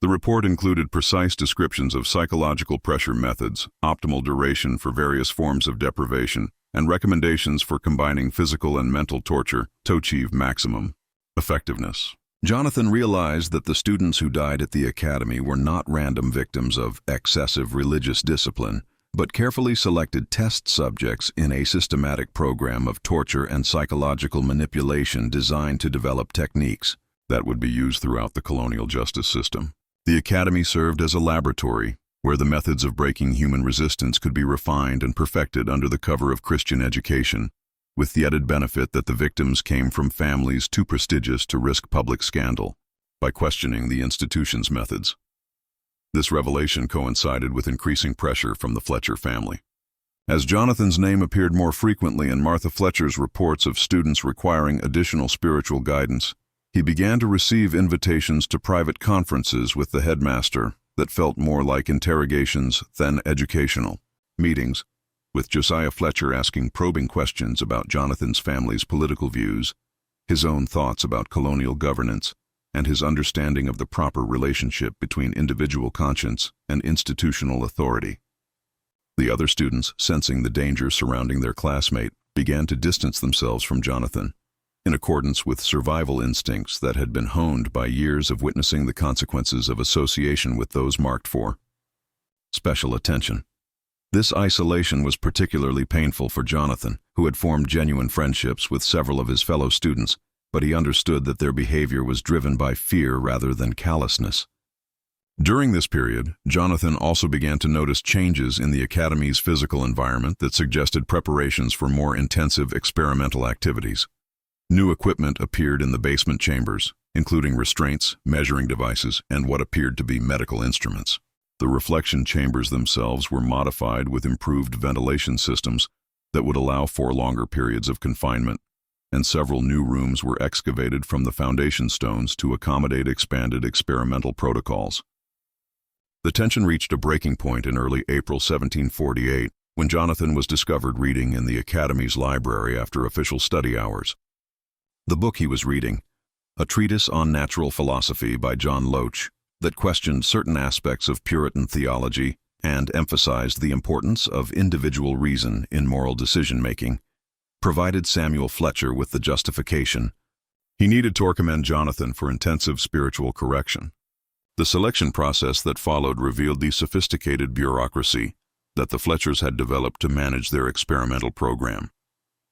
The report included precise descriptions of psychological pressure methods, optimal duration for various forms of deprivation, and recommendations for combining physical and mental torture to achieve maximum effectiveness. Jonathan realized that the students who died at the academy were not random victims of excessive religious discipline, but carefully selected test subjects in a systematic program of torture and psychological manipulation designed to develop techniques that would be used throughout the colonial justice system. The academy served as a laboratory where the methods of breaking human resistance could be refined and perfected under the cover of Christian education, with the added benefit that the victims came from families too prestigious to risk public scandal by questioning the institution's methods. This revelation coincided with increasing pressure from the Fletcher family. As Jonathan's name appeared more frequently in Martha Fletcher's reports of students requiring additional spiritual guidance, he began to receive invitations to private conferences with the headmaster that felt more like interrogations than educational meetings, with Josiah Fletcher asking probing questions about Jonathan's family's political views, his own thoughts about colonial governance, and his understanding of the proper relationship between individual conscience and institutional authority. The other students, sensing the danger surrounding their classmate, began to distance themselves from Jonathan, in accordance with survival instincts that had been honed by years of witnessing the consequences of association with those marked for special attention. This isolation was particularly painful for Jonathan, who had formed genuine friendships with several of his fellow students, but he understood that their behavior was driven by fear rather than callousness. During this period, Jonathan also began to notice changes in the academy's physical environment that suggested preparations for more intensive experimental activities. New equipment appeared in the basement chambers, including restraints, measuring devices, and what appeared to be medical instruments. The reflection chambers themselves were modified with improved ventilation systems that would allow for longer periods of confinement, and several new rooms were excavated from the foundation stones to accommodate expanded experimental protocols. The tension reached a breaking point in early April 1748 when Jonathan was discovered reading in the Academy's library after official study hours. The book he was reading, a treatise on natural philosophy by John Loach, that questioned certain aspects of Puritan theology and emphasized the importance of individual reason in moral decision-making, provided Samuel Fletcher with the justification he needed to recommend Jonathan for intensive spiritual correction. The selection process that followed revealed the sophisticated bureaucracy that the Fletchers had developed to manage their experimental program.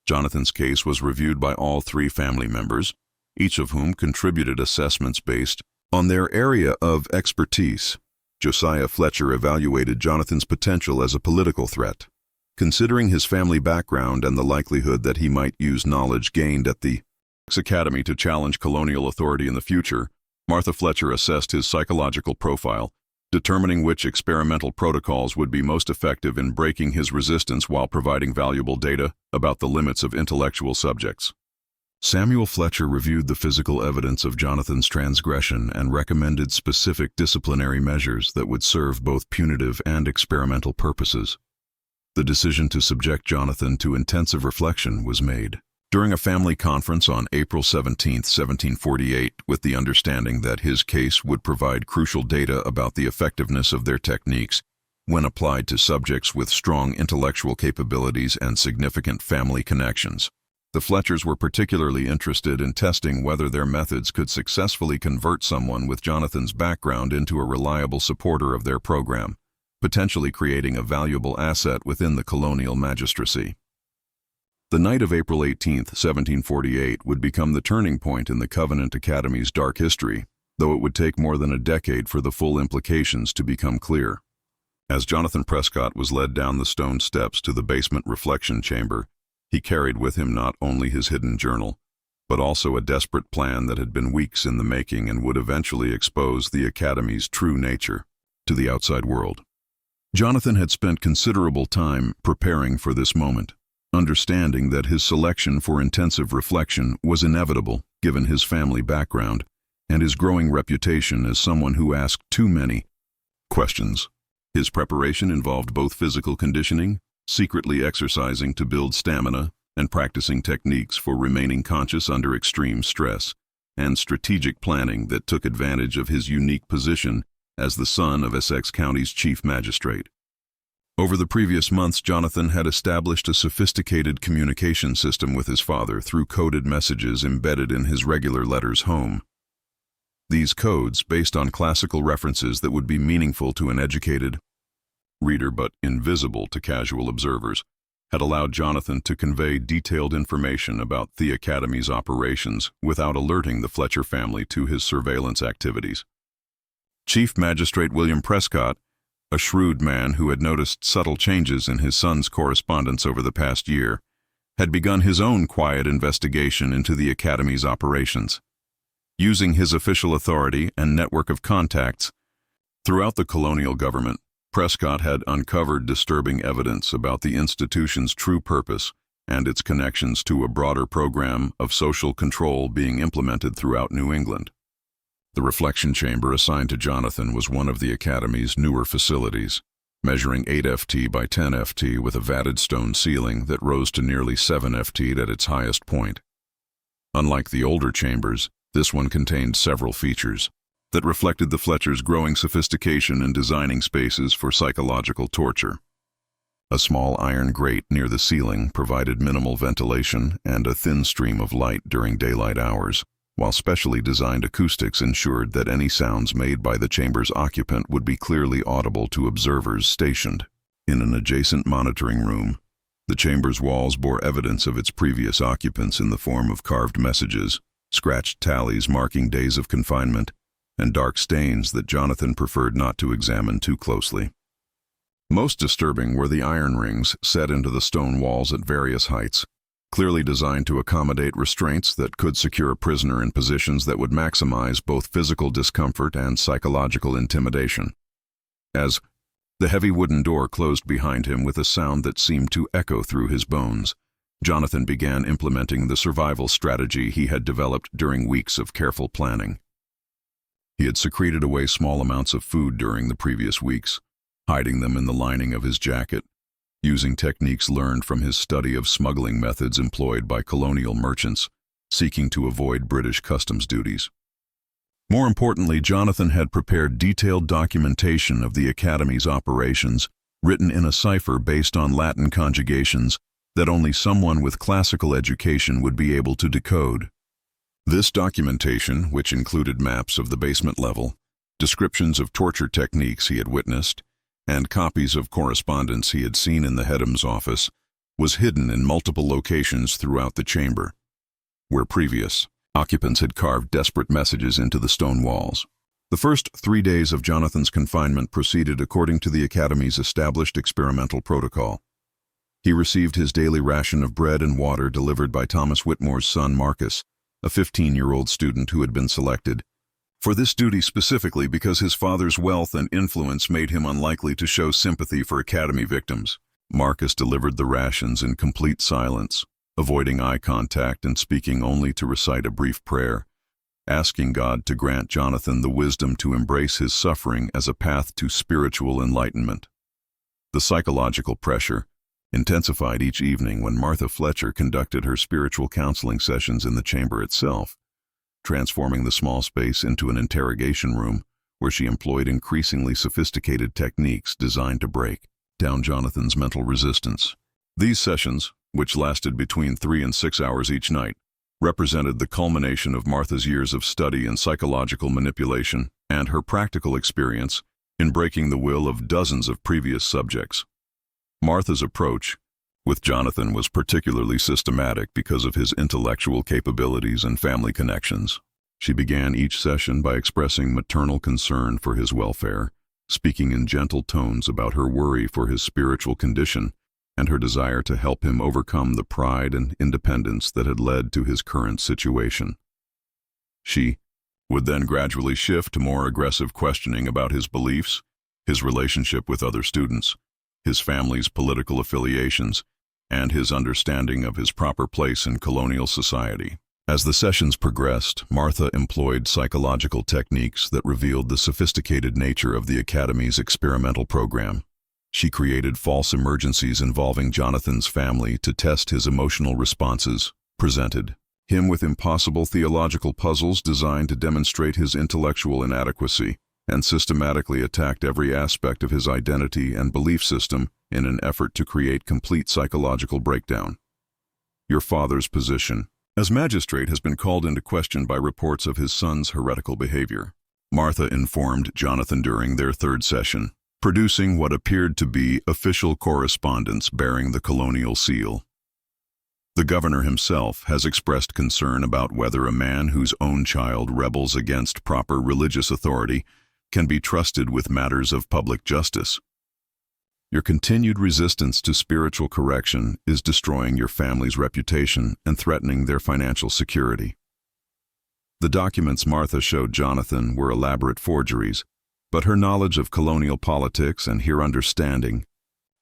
Jonathan's case was reviewed by all three family members, each of whom contributed assessments based on their area of expertise. Josiah Fletcher evaluated Jonathan's potential as a political threat. Considering his family background and the likelihood that he might use knowledge gained at the Academy to challenge colonial authority in the future, Martha Fletcher assessed his psychological profile, determining which experimental protocols would be most effective in breaking his resistance while providing valuable data about the limits of intellectual subjects. Samuel Fletcher reviewed the physical evidence of Jonathan's transgression and recommended specific disciplinary measures that would serve both punitive and experimental purposes. The decision to subject Jonathan to intensive reflection was made during a family conference on April 17, 1748, with the understanding that his case would provide crucial data about the effectiveness of their techniques when applied to subjects with strong intellectual capabilities and significant family connections. The Fletchers were particularly interested in testing whether their methods could successfully convert someone with Jonathan's background into a reliable supporter of their program, potentially creating a valuable asset within the colonial magistracy. The night of April 18, 1748, would become the turning point in the Covenant Academy's dark history, though it would take more than a decade for the full implications to become clear. As Jonathan Prescott was led down the stone steps to the basement reflection chamber, he carried with him not only his hidden journal, but also a desperate plan that had been weeks in the making and would eventually expose the Academy's true nature to the outside world. Jonathan had spent considerable time preparing for this moment, understanding that his selection for intensive reflection was inevitable given his family background and his growing reputation as someone who asked too many questions. His preparation involved both physical conditioning, secretly exercising to build stamina, and practicing techniques for remaining conscious under extreme stress, and strategic planning that took advantage of his unique position as the son of Essex County's chief magistrate. Over the previous months, Jonathan had established a sophisticated communication system with his father through coded messages embedded in his regular letters home. These codes, based on classical references that would be meaningful to an educated reader but invisible to casual observers, had allowed Jonathan to convey detailed information about the Academy's operations without alerting the Fletcher family to his surveillance activities. Chief Magistrate William Prescott, a shrewd man who had noticed subtle changes in his son's correspondence over the past year, had begun his own quiet investigation into the Academy's operations. Using his official authority and network of contacts throughout the colonial government, Prescott had uncovered disturbing evidence about the institution's true purpose and its connections to a broader program of social control being implemented throughout New England. The reflection chamber assigned to Jonathan was one of the Academy's newer facilities, measuring 8 ft by 10 ft with a vatted stone ceiling that rose to nearly 7 ft at its highest point. Unlike the older chambers, this one contained several features that reflected the Fletchers' growing sophistication in designing spaces for psychological torture. A small iron grate near the ceiling provided minimal ventilation and a thin stream of light during daylight hours, while specially designed acoustics ensured that any sounds made by the chamber's occupant would be clearly audible to observers stationed. In an adjacent monitoring room, the chamber's walls bore evidence of its previous occupants in the form of carved messages, scratched tallies marking days of confinement, and dark stains that Jonathan preferred not to examine too closely. Most disturbing were the iron rings set into the stone walls at various heights, clearly designed to accommodate restraints that could secure a prisoner in positions that would maximize both physical discomfort and psychological intimidation. As the heavy wooden door closed behind him with a sound that seemed to echo through his bones, Jonathan began implementing the survival strategy he had developed during weeks of careful planning. He had secreted away small amounts of food during the previous weeks, hiding them in the lining of his jacket, using techniques learned from his study of smuggling methods employed by colonial merchants seeking to avoid British customs duties. More importantly, Jonathan had prepared detailed documentation of the Academy's operations, written in a cipher based on Latin conjugations that only someone with classical education would be able to decode. This documentation, which included maps of the basement level, descriptions of torture techniques he had witnessed, and copies of correspondence he had seen in the Headham's office, was hidden in multiple locations throughout the chamber, where previous occupants had carved desperate messages into the stone walls. The first 3 days of Jonathan's confinement proceeded according to the Academy's established experimental protocol. He received his daily ration of bread and water delivered by Thomas Whitmore's son Marcus, a 15-year-old student who had been selected for this duty specifically because his father's wealth and influence made him unlikely to show sympathy for Academy victims. Marcus delivered the rations in complete silence, avoiding eye contact and speaking only to recite a brief prayer, asking God to grant Jonathan the wisdom to embrace his suffering as a path to spiritual enlightenment. The psychological pressure intensified each evening when Martha Fletcher conducted her spiritual counseling sessions in the chamber itself, transforming the small space into an interrogation room where she employed increasingly sophisticated techniques designed to break down Jonathan's mental resistance. These sessions, which lasted between 3 and 6 hours each night, represented the culmination of Martha's years of study in psychological manipulation and her practical experience in breaking the will of dozens of previous subjects. Martha's approach with Jonathan was particularly systematic because of his intellectual capabilities and family connections. She began each session by expressing maternal concern for his welfare, speaking in gentle tones about her worry for his spiritual condition and her desire to help him overcome the pride and independence that had led to his current situation. She would then gradually shift to more aggressive questioning about his beliefs, his relationship with other students, his family's political affiliations, and his understanding of his proper place in colonial society. As the sessions progressed, Martha employed psychological techniques that revealed the sophisticated nature of the Academy's experimental program. She created false emergencies involving Jonathan's family to test his emotional responses, presented him with impossible theological puzzles designed to demonstrate his intellectual inadequacy, and systematically attacked every aspect of his identity and belief system in an effort to create complete psychological breakdown. Your father's position as magistrate has been called into question by reports of his son's heretical behavior. Martha informed Jonathan during their third session, producing what appeared to be official correspondence bearing the colonial seal. The governor himself has expressed concern about whether a man whose own child rebels against proper religious authority can be trusted with matters of public justice. Your continued resistance to spiritual correction is destroying your family's reputation and threatening their financial security. The documents Martha showed Jonathan were elaborate forgeries, but her knowledge of colonial politics and her understanding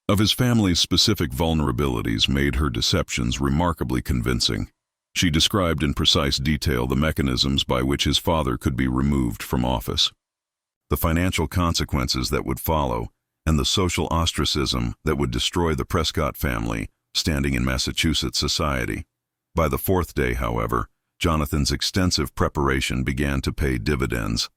of his family's specific vulnerabilities made her deceptions remarkably convincing. She described in precise detail the mechanisms by which his father could be removed from office, the financial consequences that would follow, and the social ostracism that would destroy the Prescott family standing in Massachusetts society. By the fourth day, however, Jonathan's extensive preparation began to pay dividends.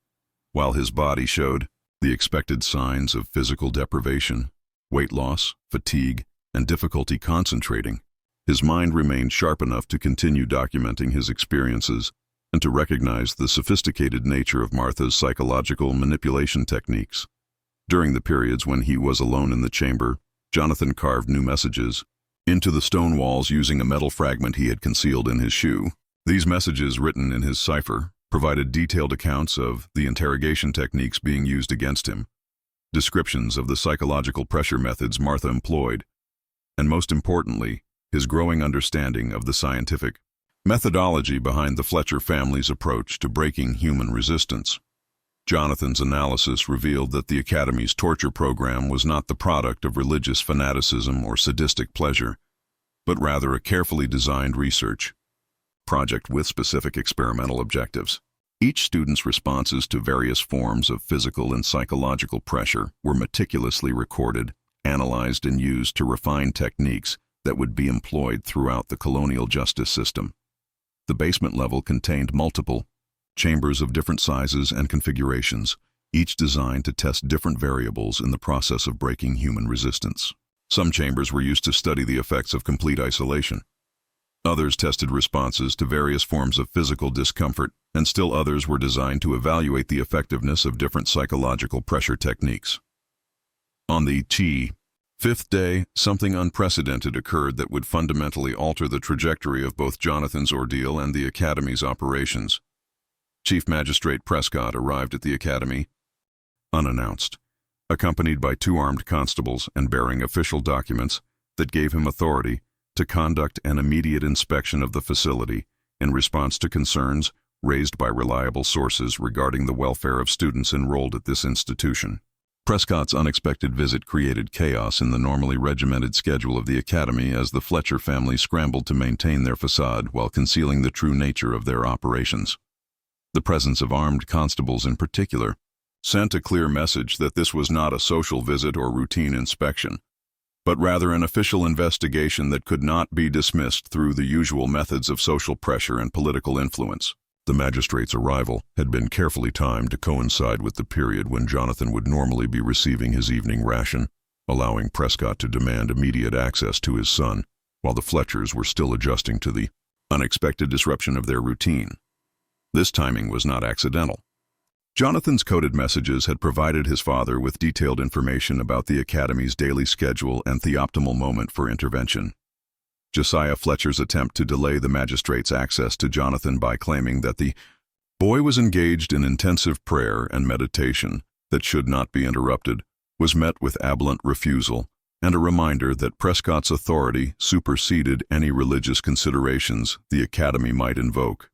While his body showed the expected signs of physical deprivation, weight loss, fatigue, and difficulty concentrating, his mind remained sharp enough to continue documenting his experiences and to recognize the sophisticated nature of Martha's psychological manipulation techniques. During the periods when he was alone in the chamber, Jonathan carved new messages into the stone walls using a metal fragment he had concealed in his shoe. These messages, written in his cipher, provided detailed accounts of the interrogation techniques being used against him, descriptions of the psychological pressure methods Martha employed, and most importantly, his growing understanding of the scientific methodology behind the Fletcher family's approach to breaking human resistance. Jonathan's analysis revealed that the Academy's torture program was not the product of religious fanaticism or sadistic pleasure, but rather a carefully designed research project with specific experimental objectives. Each student's responses to various forms of physical and psychological pressure were meticulously recorded, analyzed, and used to refine techniques that would be employed throughout the colonial justice system. The basement level contained multiple chambers of different sizes and configurations, each designed to test different variables in the process of breaking human resistance. Some chambers were used to study the effects of complete isolation. Others tested responses to various forms of physical discomfort, and still others were designed to evaluate the effectiveness of different psychological pressure techniques. On the fifth day, something unprecedented occurred that would fundamentally alter the trajectory of both Jonathan's ordeal and the Academy's operations. Chief Magistrate Prescott arrived at the Academy unannounced, accompanied by 2 armed constables and bearing official documents that gave him authority to conduct an immediate inspection of the facility in response to concerns raised by reliable sources regarding the welfare of students enrolled at this institution. Prescott's unexpected visit created chaos in the normally regimented schedule of the Academy as the Fletcher family scrambled to maintain their facade while concealing the true nature of their operations. The presence of armed constables in particular sent a clear message that this was not a social visit or routine inspection, but rather an official investigation that could not be dismissed through the usual methods of social pressure and political influence. The magistrate's arrival had been carefully timed to coincide with the period when Jonathan would normally be receiving his evening ration, allowing Prescott to demand immediate access to his son, while the Fletchers were still adjusting to the unexpected disruption of their routine. This timing was not accidental. Jonathan's coded messages had provided his father with detailed information about the Academy's daily schedule and the optimal moment for intervention. Josiah Fletcher's attempt to delay the magistrate's access to Jonathan by claiming that the boy was engaged in intensive prayer and meditation that should not be interrupted was met with absent refusal and a reminder that Prescott's authority superseded any religious considerations the Academy might invoke.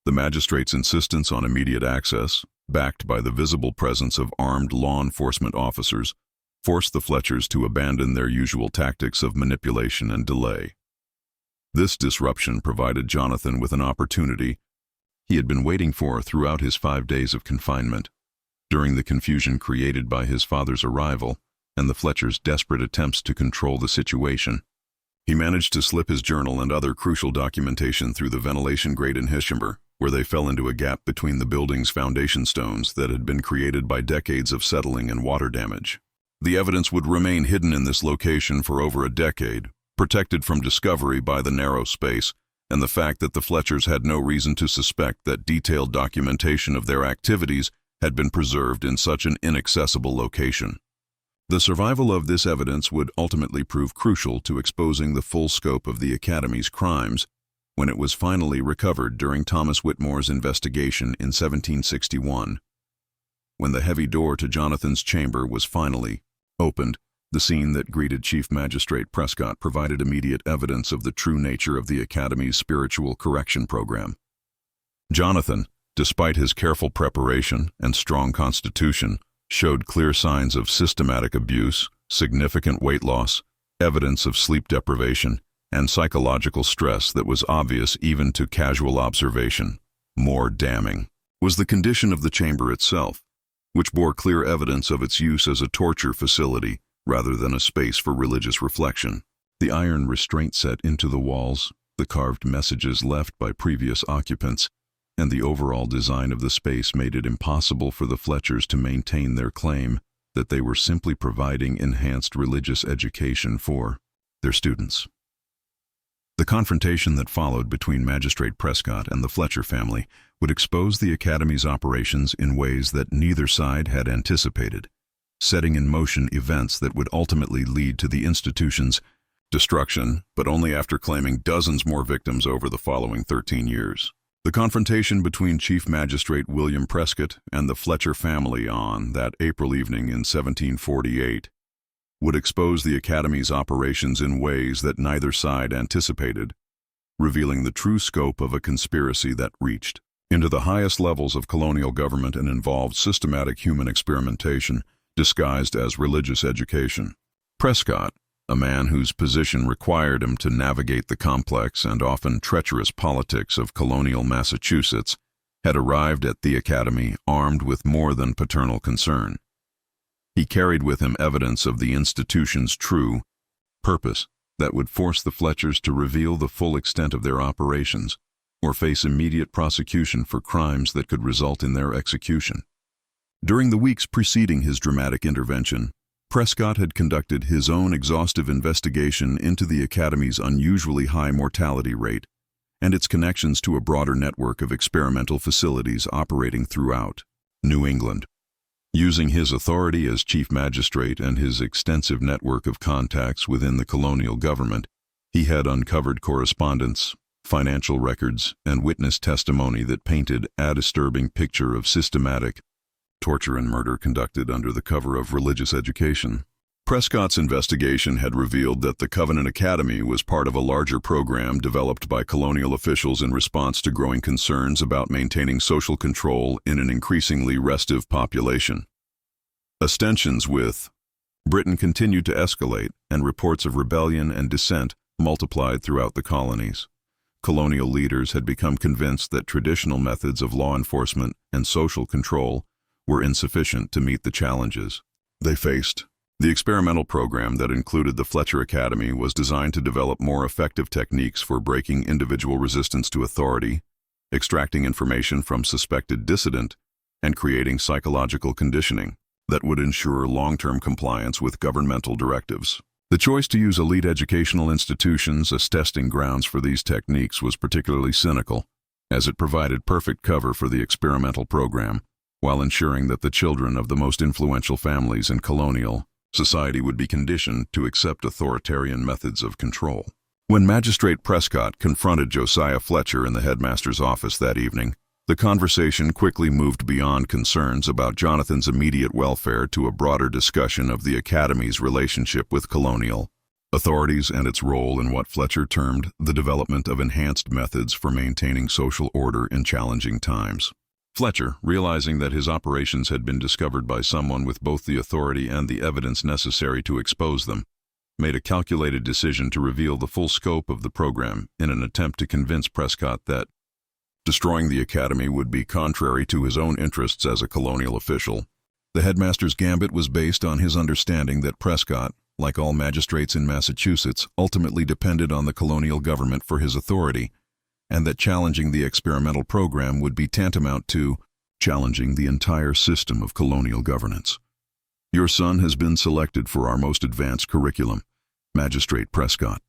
The magistrate's insistence on immediate access, backed by the visible presence of armed law enforcement officers, forced the Fletchers to abandon their usual tactics of manipulation and delay. This disruption provided Jonathan with an opportunity he had been waiting for throughout his 5 days of confinement. During the confusion created by his father's arrival and the Fletchers' desperate attempts to control the situation, he managed to slip his journal and other crucial documentation through the ventilation grate in his chamber, where they fell into a gap between the building's foundation stones that had been created by decades of settling and water damage. The evidence would remain hidden in this location for over a decade, protected from discovery by the narrow space and the fact that the Fletchers had no reason to suspect that detailed documentation of their activities had been preserved in such an inaccessible location. The survival of this evidence would ultimately prove crucial to exposing the full scope of the Academy's crimes when it was finally recovered during Thomas Whitmore's investigation in 1761. When the heavy door to Jonathan's chamber was finally opened, the scene that greeted Chief Magistrate Prescott provided immediate evidence of the true nature of the Academy's spiritual correction program. Jonathan, despite his careful preparation and strong constitution, showed clear signs of systematic abuse, significant weight loss, evidence of sleep deprivation, and psychological stress that was obvious even to casual observation. More damning was the condition of the chamber itself, which bore clear evidence of its use as a torture facility rather than a space for religious reflection. The iron restraint set into the walls, the carved messages left by previous occupants, and the overall design of the space made it impossible for the Fletchers to maintain their claim that they were simply providing enhanced religious education for their students. The confrontation that followed between Magistrate Prescott and the Fletcher family would expose the Academy's operations in ways that neither side had anticipated, setting in motion events that would ultimately lead to the institution's destruction, but only after claiming dozens more victims over the following 13 years. The confrontation between Chief Magistrate William Prescott and the Fletcher family on that April evening in 1748 would expose the Academy's operations in ways that neither side anticipated, revealing the true scope of a conspiracy that reached into the highest levels of colonial government and involved systematic human experimentation disguised as religious education. Prescott, a man whose position required him to navigate the complex and often treacherous politics of colonial Massachusetts, had arrived at the Academy armed with more than paternal concern. He carried with him evidence of the institution's true purpose that would force the Fletchers to reveal the full extent of their operations or face immediate prosecution for crimes that could result in their execution. During the weeks preceding his dramatic intervention, Prescott had conducted his own exhaustive investigation into the Academy's unusually high mortality rate and its connections to a broader network of experimental facilities operating throughout New England. Using his authority as Chief Magistrate and his extensive network of contacts within the colonial government, he had uncovered correspondence, financial records, and witness testimony that painted a disturbing picture of systematic torture and murder conducted under the cover of religious education. Prescott's investigation had revealed that the Covenant Academy was part of a larger program developed by colonial officials in response to growing concerns about maintaining social control in an increasingly restive population. As tensions with Britain continued to escalate and reports of rebellion and dissent multiplied throughout the colonies, colonial leaders had become convinced that traditional methods of law enforcement and social control were insufficient to meet the challenges they faced. The experimental program that included the Fletcher Academy was designed to develop more effective techniques for breaking individual resistance to authority, extracting information from suspected dissident, and creating psychological conditioning that would ensure long-term compliance with governmental directives. The choice to use elite educational institutions as testing grounds for these techniques was particularly cynical, as it provided perfect cover for the experimental program, while ensuring that the children of the most influential families in colonial society would be conditioned to accept authoritarian methods of control. When Magistrate Prescott confronted Josiah Fletcher in the headmaster's office that evening, the conversation quickly moved beyond concerns about Jonathan's immediate welfare to a broader discussion of the Academy's relationship with colonial authorities and its role in what Fletcher termed the development of enhanced methods for maintaining social order in challenging times. Fletcher, realizing that his operations had been discovered by someone with both the authority and the evidence necessary to expose them, made a calculated decision to reveal the full scope of the program in an attempt to convince Prescott that destroying the academy would be contrary to his own interests as a colonial official. The headmaster's gambit was based on his understanding that Prescott, like all magistrates in Massachusetts, ultimately depended on the colonial government for his authority, and that challenging the experimental program would be tantamount to challenging the entire system of colonial governance. Your son has been selected for our most advanced curriculum, Magistrate Prescott,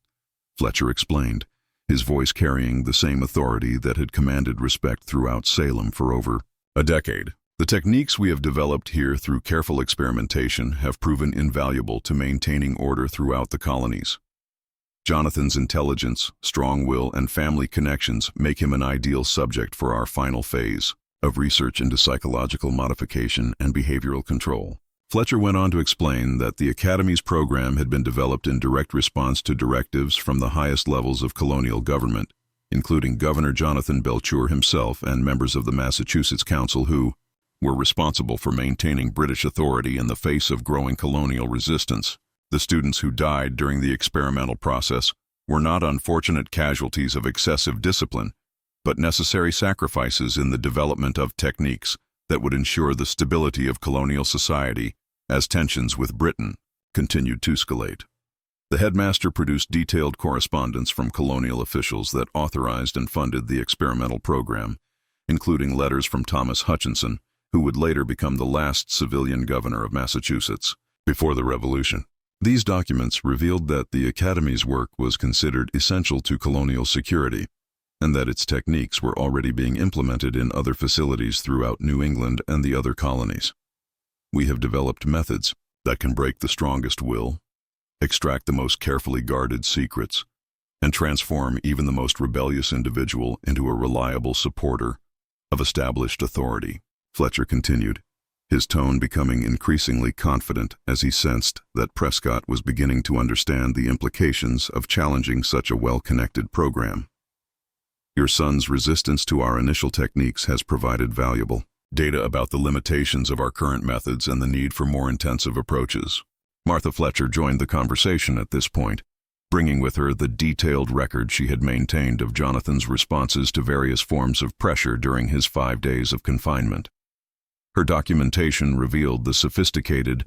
Fletcher explained, his voice carrying the same authority that had commanded respect throughout Salem for over a decade. The techniques we have developed here through careful experimentation have proven invaluable to maintaining order throughout the colonies. Jonathan's intelligence, strong will, and family connections make him an ideal subject for our final phase of research into psychological modification and behavioral control. Fletcher went on to explain that the Academy's program had been developed in direct response to directives from the highest levels of colonial government, including Governor Jonathan Belcher himself and members of the Massachusetts Council who were responsible for maintaining British authority in the face of growing colonial resistance. The students who died during the experimental process were not unfortunate casualties of excessive discipline, but necessary sacrifices in the development of techniques that would ensure the stability of colonial society as tensions with Britain continued to escalate. The headmaster produced detailed correspondence from colonial officials that authorized and funded the experimental program, including letters from Thomas Hutchinson, who would later become the last civilian governor of Massachusetts before the Revolution. These documents revealed that the Academy's work was considered essential to colonial security, and that its techniques were already being implemented in other facilities throughout New England and the other colonies. We have developed methods that can break the strongest will, extract the most carefully guarded secrets, and transform even the most rebellious individual into a reliable supporter of established authority, Fletcher continued, his tone becoming increasingly confident as he sensed that Prescott was beginning to understand the implications of challenging such a well-connected program. Your son's resistance to our initial techniques has provided valuable data about the limitations of our current methods and the need for more intensive approaches. Martha Fletcher joined the conversation at this point, bringing with her the detailed record she had maintained of Jonathan's responses to various forms of pressure during his 5 days of confinement. Her documentation revealed the sophisticated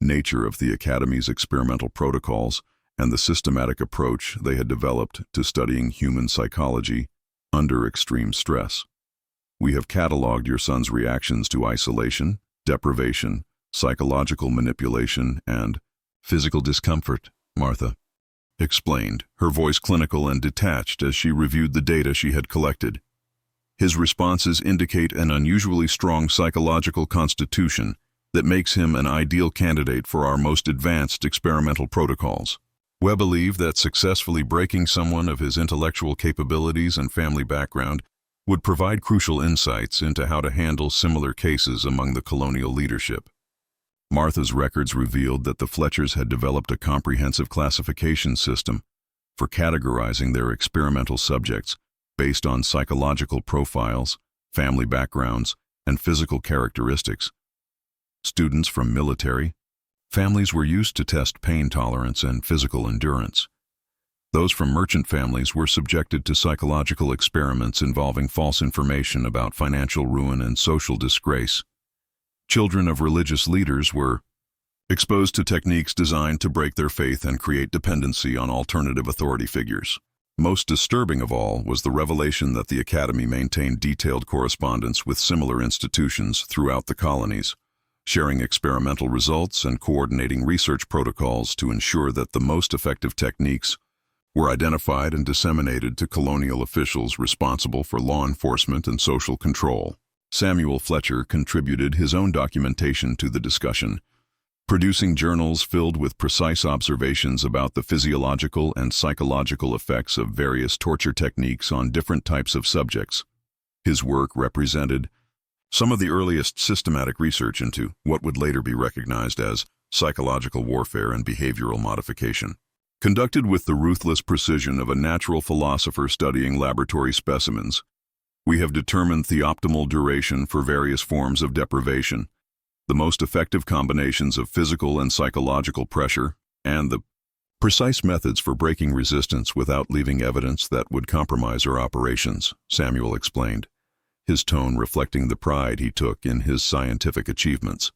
nature of the Academy's experimental protocols and the systematic approach they had developed to studying human psychology under extreme stress. We have cataloged your son's reactions to isolation, deprivation, psychological manipulation, and physical discomfort, Martha explained, her voice clinical and detached as she reviewed the data she had collected. His responses indicate an unusually strong psychological constitution that makes him an ideal candidate for our most advanced experimental protocols. We believe that successfully breaking someone of his intellectual capabilities and family background would provide crucial insights into how to handle similar cases among the colonial leadership. Martha's records revealed that the Fletchers had developed a comprehensive classification system for categorizing their experimental subjects based on psychological profiles, family backgrounds, and physical characteristics. Students from military families were used to test pain tolerance and physical endurance. Those from merchant families were subjected to psychological experiments involving false information about financial ruin and social disgrace. Children of religious leaders were exposed to techniques designed to break their faith and create dependency on alternative authority figures. Most disturbing of all was the revelation that the Academy maintained detailed correspondence with similar institutions throughout the colonies, sharing experimental results and coordinating research protocols to ensure that the most effective techniques were identified and disseminated to colonial officials responsible for law enforcement and social control. Samuel Fletcher contributed his own documentation to the discussion, producing journals filled with precise observations about the physiological and psychological effects of various torture techniques on different types of subjects. His work represented some of the earliest systematic research into what would later be recognized as psychological warfare and behavioral modification. Conducted with the ruthless precision of a natural philosopher studying laboratory specimens, we have determined the optimal duration for various forms of deprivation, the most effective combinations of physical and psychological pressure, and the Precise methods for breaking resistance without leaving evidence that would compromise our operations, Samuel explained, his tone reflecting the pride he took in his scientific achievements.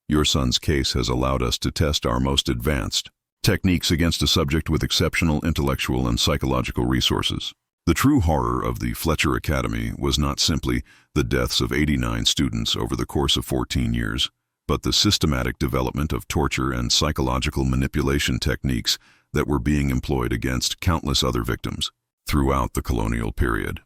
Your son's case has allowed us to test our most advanced techniques against a subject with exceptional intellectual and psychological resources. The true horror of the Fletcher Academy was not simply the deaths of 89 students over the course of 14 years, but the systematic development of torture and psychological manipulation techniques that were being employed against countless other victims throughout the colonial period.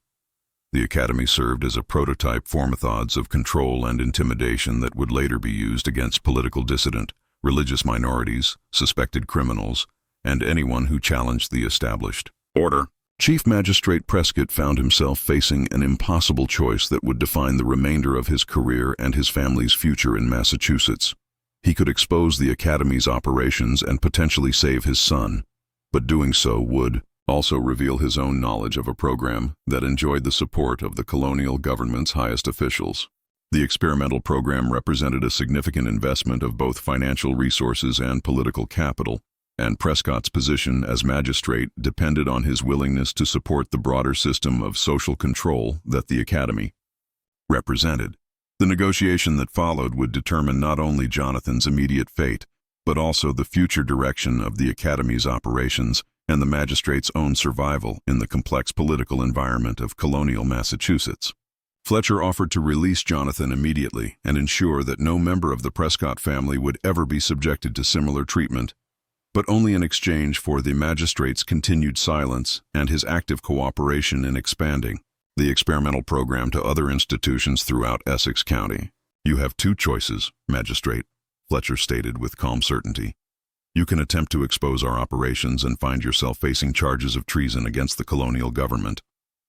The academy served as a prototype for methods of control and intimidation that would later be used against political dissident, religious minorities, suspected criminals, and anyone who challenged the established order. Chief Magistrate Prescott found himself facing an impossible choice that would define the remainder of his career and his family's future in Massachusetts. He could expose the academy's operations and potentially save his son, but doing so would also reveal his own knowledge of a program that enjoyed the support of the colonial government's highest officials. The experimental program represented a significant investment of both financial resources and political capital, and Prescott's position as magistrate depended on his willingness to support the broader system of social control that the academy represented. The negotiation that followed would determine not only Jonathan's immediate fate, but also the future direction of the academy's operations and the magistrate's own survival in the complex political environment of colonial Massachusetts. Fletcher offered to release Jonathan immediately and ensure that no member of the Prescott family would ever be subjected to similar treatment, but only in exchange for the magistrate's continued silence and his active cooperation in expanding the experimental program to other institutions throughout Essex County. You have two choices, Magistrate, Fletcher stated with calm certainty. You can attempt to expose our operations and find yourself facing charges of treason against the colonial government,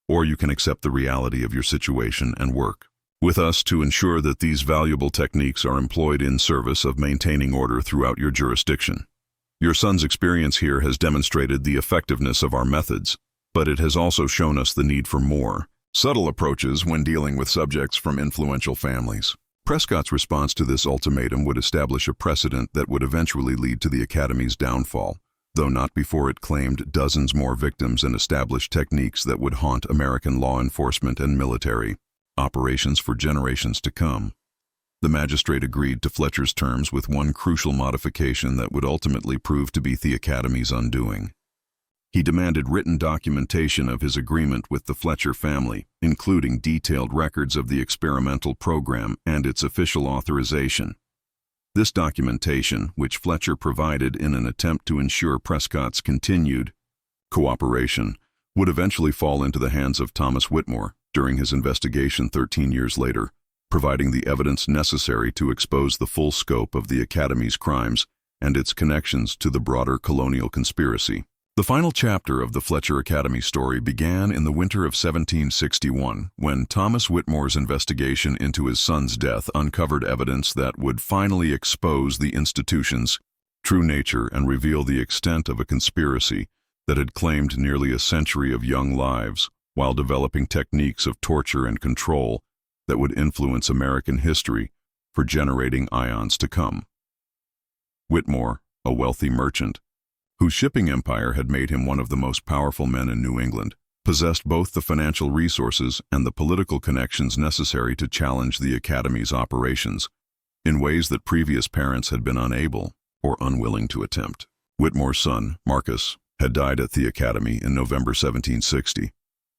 or you can accept the reality of your situation and work with us to ensure that these valuable techniques are employed in service of maintaining order throughout your jurisdiction. Your son's experience here has demonstrated the effectiveness of our methods, but it has also shown us the need for more subtle approaches when dealing with subjects from influential families. Prescott's response to this ultimatum would establish a precedent that would eventually lead to the academy's downfall, though not before it claimed dozens more victims and established techniques that would haunt American law enforcement and military operations for generations to come. The magistrate agreed to Fletcher's terms with one crucial modification that would ultimately prove to be the academy's undoing. He demanded written documentation of his agreement with the Fletcher family, including detailed records of the experimental program and its official authorization. This documentation, which Fletcher provided in an attempt to ensure Prescott's continued cooperation, would eventually fall into the hands of Thomas Whitmore during his investigation 13 years later, providing the evidence necessary to expose the full scope of the Academy's crimes and its connections to the broader colonial conspiracy. The final chapter of the Fletcher Academy story began in the winter of 1761, when Thomas Whitmore's investigation into his son's death uncovered evidence that would finally expose the institution's true nature and reveal the extent of a conspiracy that had claimed nearly a century of young lives while developing techniques of torture and control that would influence American history for generating eons to come. Whitmore, a wealthy merchant, whose shipping empire had made him one of the most powerful men in New England, possessed both the financial resources and the political connections necessary to challenge the Academy's operations in ways that previous parents had been unable or unwilling to attempt. Whitmore's son, Marcus, had died at the Academy in November 1760,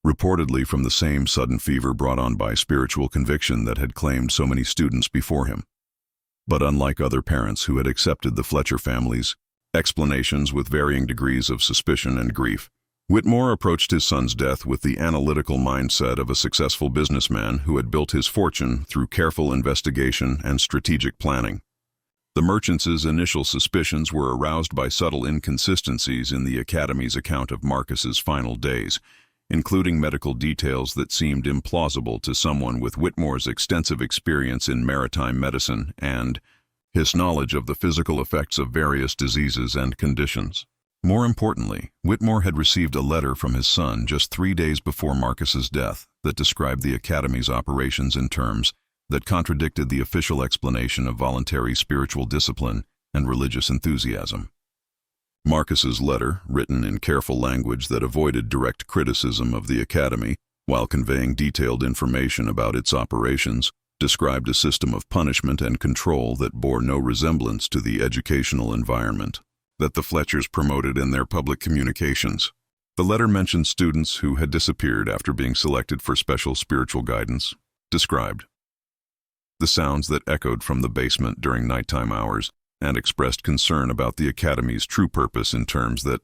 reportedly from the same sudden fever brought on by spiritual conviction that had claimed so many students before him. But unlike other parents who had accepted the Fletcher family's explanations with varying degrees of suspicion and grief, Whitmore approached his son's death with the analytical mindset of a successful businessman who had built his fortune through careful investigation and strategic planning. The merchant's initial suspicions were aroused by subtle inconsistencies in the Academy's account of Marcus's final days, including medical details that seemed implausible to someone with Whitmore's extensive experience in maritime medicine and his knowledge of the physical effects of various diseases and conditions. More importantly, Whitmore had received a letter from his son just 3 days before Marcus's death that described the Academy's operations in terms that contradicted the official explanation of voluntary spiritual discipline and religious enthusiasm. Marcus's letter, written in careful language that avoided direct criticism of the academy, while conveying detailed information about its operations, described a system of punishment and control that bore no resemblance to the educational environment that the Fletchers promoted in their public communications. The letter mentioned students who had disappeared after being selected for special spiritual guidance, described the sounds that echoed from the basement during nighttime hours, and expressed concern about the academy's true purpose in terms that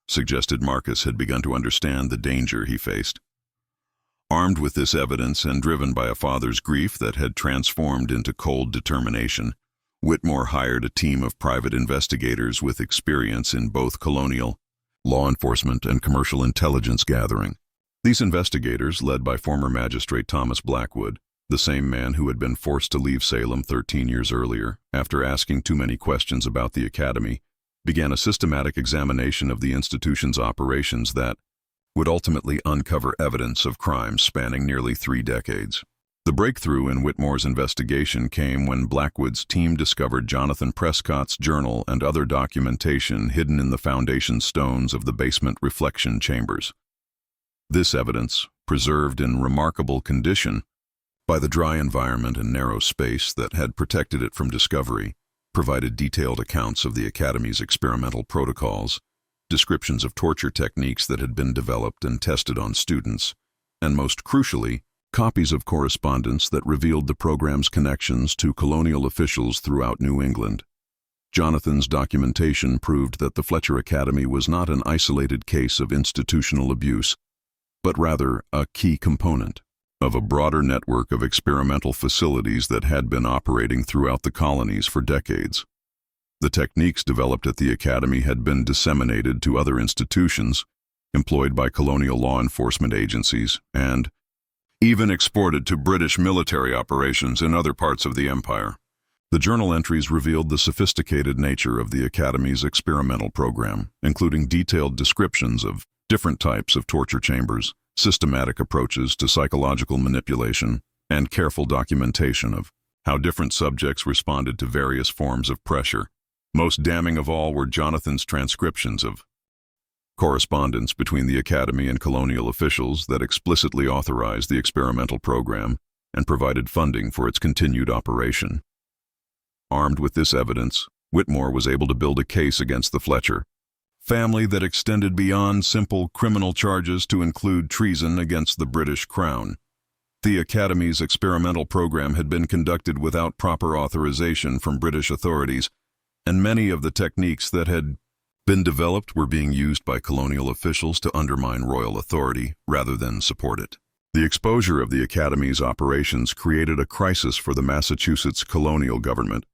suggested Marcus had begun to understand the danger he faced. Armed with this evidence and driven by a father's grief that had transformed into cold determination, Whitmore hired a team of private investigators with experience in both colonial law enforcement and commercial intelligence gathering. These investigators, led by former magistrate Thomas Blackwood, the same man who had been forced to leave Salem 13 years earlier after asking too many questions about the academy, began a systematic examination of the institution's operations that would ultimately uncover evidence of crimes spanning nearly 3 decades. The breakthrough in Whitmore's investigation came when Blackwood's team discovered Jonathan Prescott's journal and other documentation hidden in the foundation stones of the basement reflection chambers. This evidence, preserved in remarkable condition by the dry environment and narrow space that had protected it from discovery, provided detailed accounts of the academy's experimental protocols, descriptions of torture techniques that had been developed and tested on students, and most crucially, copies of correspondence that revealed the program's connections to colonial officials throughout New England. Jonathan's documentation proved that the Fletcher Academy was not an isolated case of institutional abuse, but rather a key component of a broader network of experimental facilities that had been operating throughout the colonies for decades. The techniques developed at the academy had been disseminated to other institutions, employed by colonial law enforcement agencies, and even exported to British military operations in other parts of the empire. The journal entries revealed the sophisticated nature of the academy's experimental program, including detailed descriptions of different types of torture chambers, systematic approaches to psychological manipulation, and careful documentation of how different subjects responded to various forms of pressure. Most damning of all were Jonathan's transcriptions of correspondence between the academy and colonial officials that explicitly authorized the experimental program and provided funding for its continued operation. Armed with this evidence, Whitmore was able to build a case against the Fletcher family that extended beyond simple criminal charges to include treason against the British Crown. The academy's experimental program had been conducted without proper authorization from British authorities, and many of the techniques that had been developed were being used by colonial officials to undermine royal authority rather than support it. The exposure of the academy's operations created a crisis for the Massachusetts colonial government,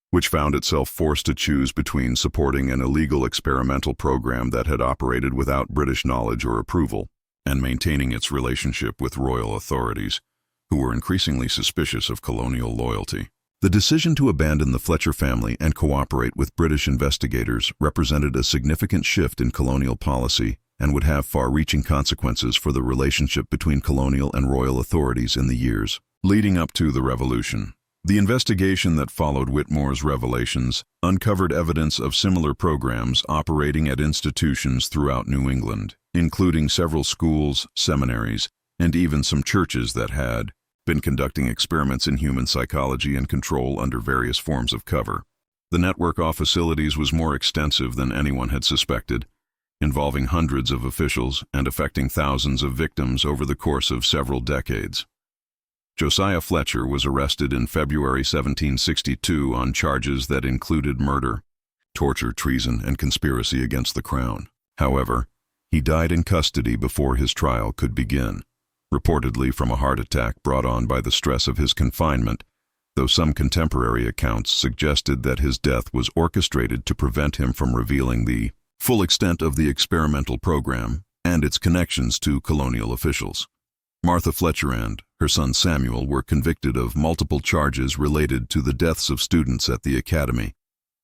which found itself forced to choose between supporting an illegal experimental program that had operated without British knowledge or approval, and maintaining its relationship with royal authorities, who were increasingly suspicious of colonial loyalty. The decision to abandon the Fletcher family and cooperate with British investigators represented a significant shift in colonial policy and would have far-reaching consequences for the relationship between colonial and royal authorities in the years leading up to the Revolution. The investigation that followed Whitmore's revelations uncovered evidence of similar programs operating at institutions throughout New England, including several schools, seminaries, and even some churches that had been conducting experiments in human psychology and control under various forms of cover. The network of facilities was more extensive than anyone had suspected, involving hundreds of officials and affecting thousands of victims over the course of several decades. Josiah Fletcher was arrested in February 1762 on charges that included murder, torture, treason, and conspiracy against the crown. However, he died in custody before his trial could begin, reportedly from a heart attack brought on by the stress of his confinement, though some contemporary accounts suggested that his death was orchestrated to prevent him from revealing the full extent of the experimental program and its connections to colonial officials. Martha Fletcher and her son Samuel were convicted of multiple charges related to the deaths of students at the academy,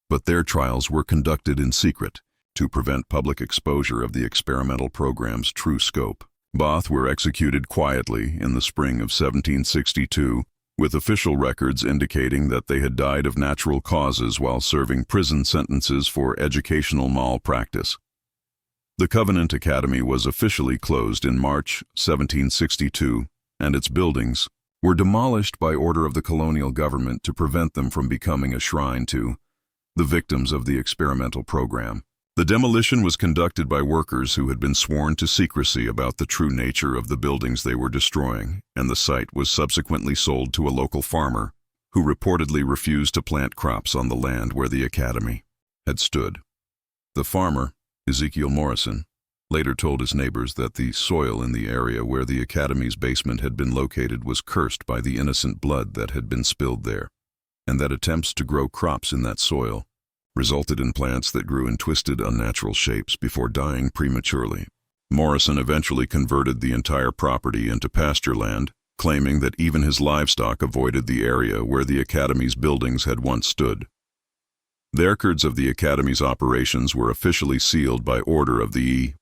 but their trials were conducted in secret to prevent public exposure of the experimental program's true scope. Both were executed quietly in the spring of 1762 with official records indicating that they had died of natural causes while serving prison sentences for educational malpractice. The Covenant Academy was officially closed in March 1762, and its buildings were demolished by order of the colonial government to prevent them from becoming a shrine to the victims of the experimental program. The demolition was conducted by workers who had been sworn to secrecy about the true nature of the buildings they were destroying, and the site was subsequently sold to a local farmer who reportedly refused to plant crops on the land where the academy had stood. The farmer, Ezekiel Morrison, later told his neighbors that the soil in the area where the academy's basement had been located was cursed by the innocent blood that had been spilled there, and that attempts to grow crops in that soil resulted in plants that grew in twisted, unnatural shapes before dying prematurely. Morrison eventually converted the entire property into pasture land, claiming that even his livestock avoided the area where the academy's buildings had once stood. The records of the academy's operations were officially sealed by order of the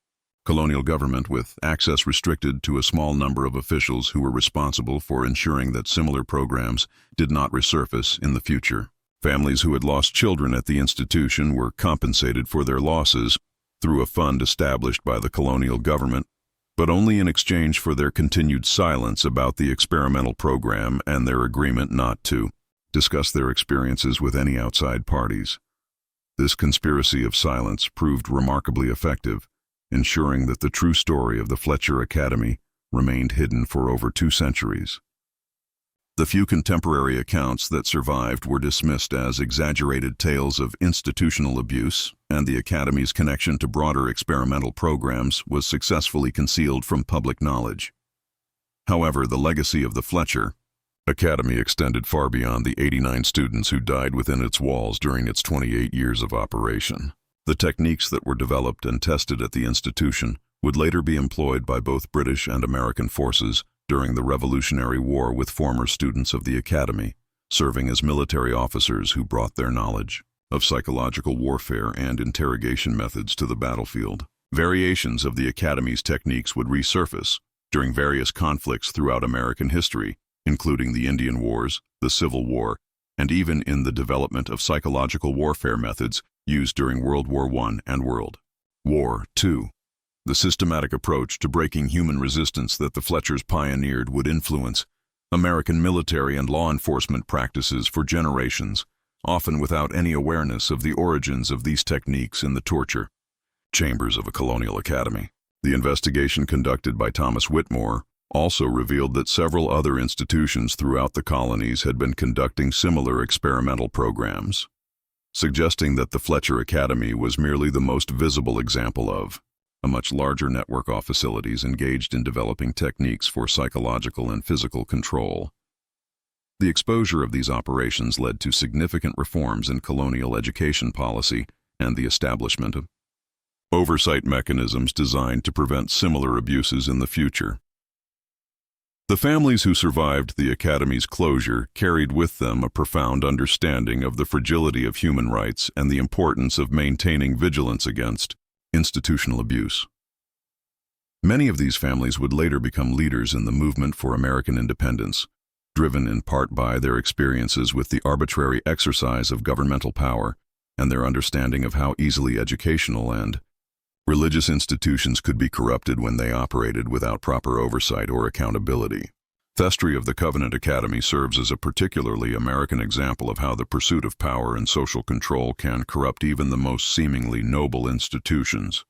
colonial government, with access restricted to a small number of officials who were responsible for ensuring that similar programs did not resurface in the future. Families who had lost children at the institution were compensated for their losses through a fund established by the colonial government, but only in exchange for their continued silence about the experimental program and their agreement not to discuss their experiences with any outside parties. This conspiracy of silence proved remarkably effective, ensuring that the true story of the Fletcher Academy remained hidden for over 2 centuries. The few contemporary accounts that survived were dismissed as exaggerated tales of institutional abuse, and the Academy's connection to broader experimental programs was successfully concealed from public knowledge. However, the legacy of the Fletcher Academy extended far beyond the 89 students who died within its walls during its 28 years of operation. The techniques that were developed and tested at the institution would later be employed by both British and American forces during the Revolutionary War, with former students of the Academy serving as military officers who brought their knowledge of psychological warfare and interrogation methods to the battlefield. Variations of the Academy's techniques would resurface during various conflicts throughout American history, including the Indian Wars, the Civil War, and even in the development of psychological warfare methods used during World War I and World War II. The systematic approach to breaking human resistance that the Fletchers pioneered would influence American military and law enforcement practices for generations, often without any awareness of the origins of these techniques in the torture chambers of a colonial academy. The investigation conducted by Thomas Whitmore also revealed that several other institutions throughout the colonies had been conducting similar experimental programs, suggesting that the Fletcher Academy was merely the most visible example of a much larger network of facilities engaged in developing techniques for psychological and physical control. The exposure of these operations led to significant reforms in colonial education policy and the establishment of oversight mechanisms designed to prevent similar abuses in the future. The families who survived the Academy's closure carried with them a profound understanding of the fragility of human rights and the importance of maintaining vigilance against institutional abuse. Many of these families would later become leaders in the movement for American independence, driven in part by their experiences with the arbitrary exercise of governmental power and their understanding of how easily educational and religious institutions could be corrupted when they operated without proper oversight or accountability. The history of the Covenant Academy serves as a particularly American example of how the pursuit of power and social control can corrupt even the most seemingly noble institutions.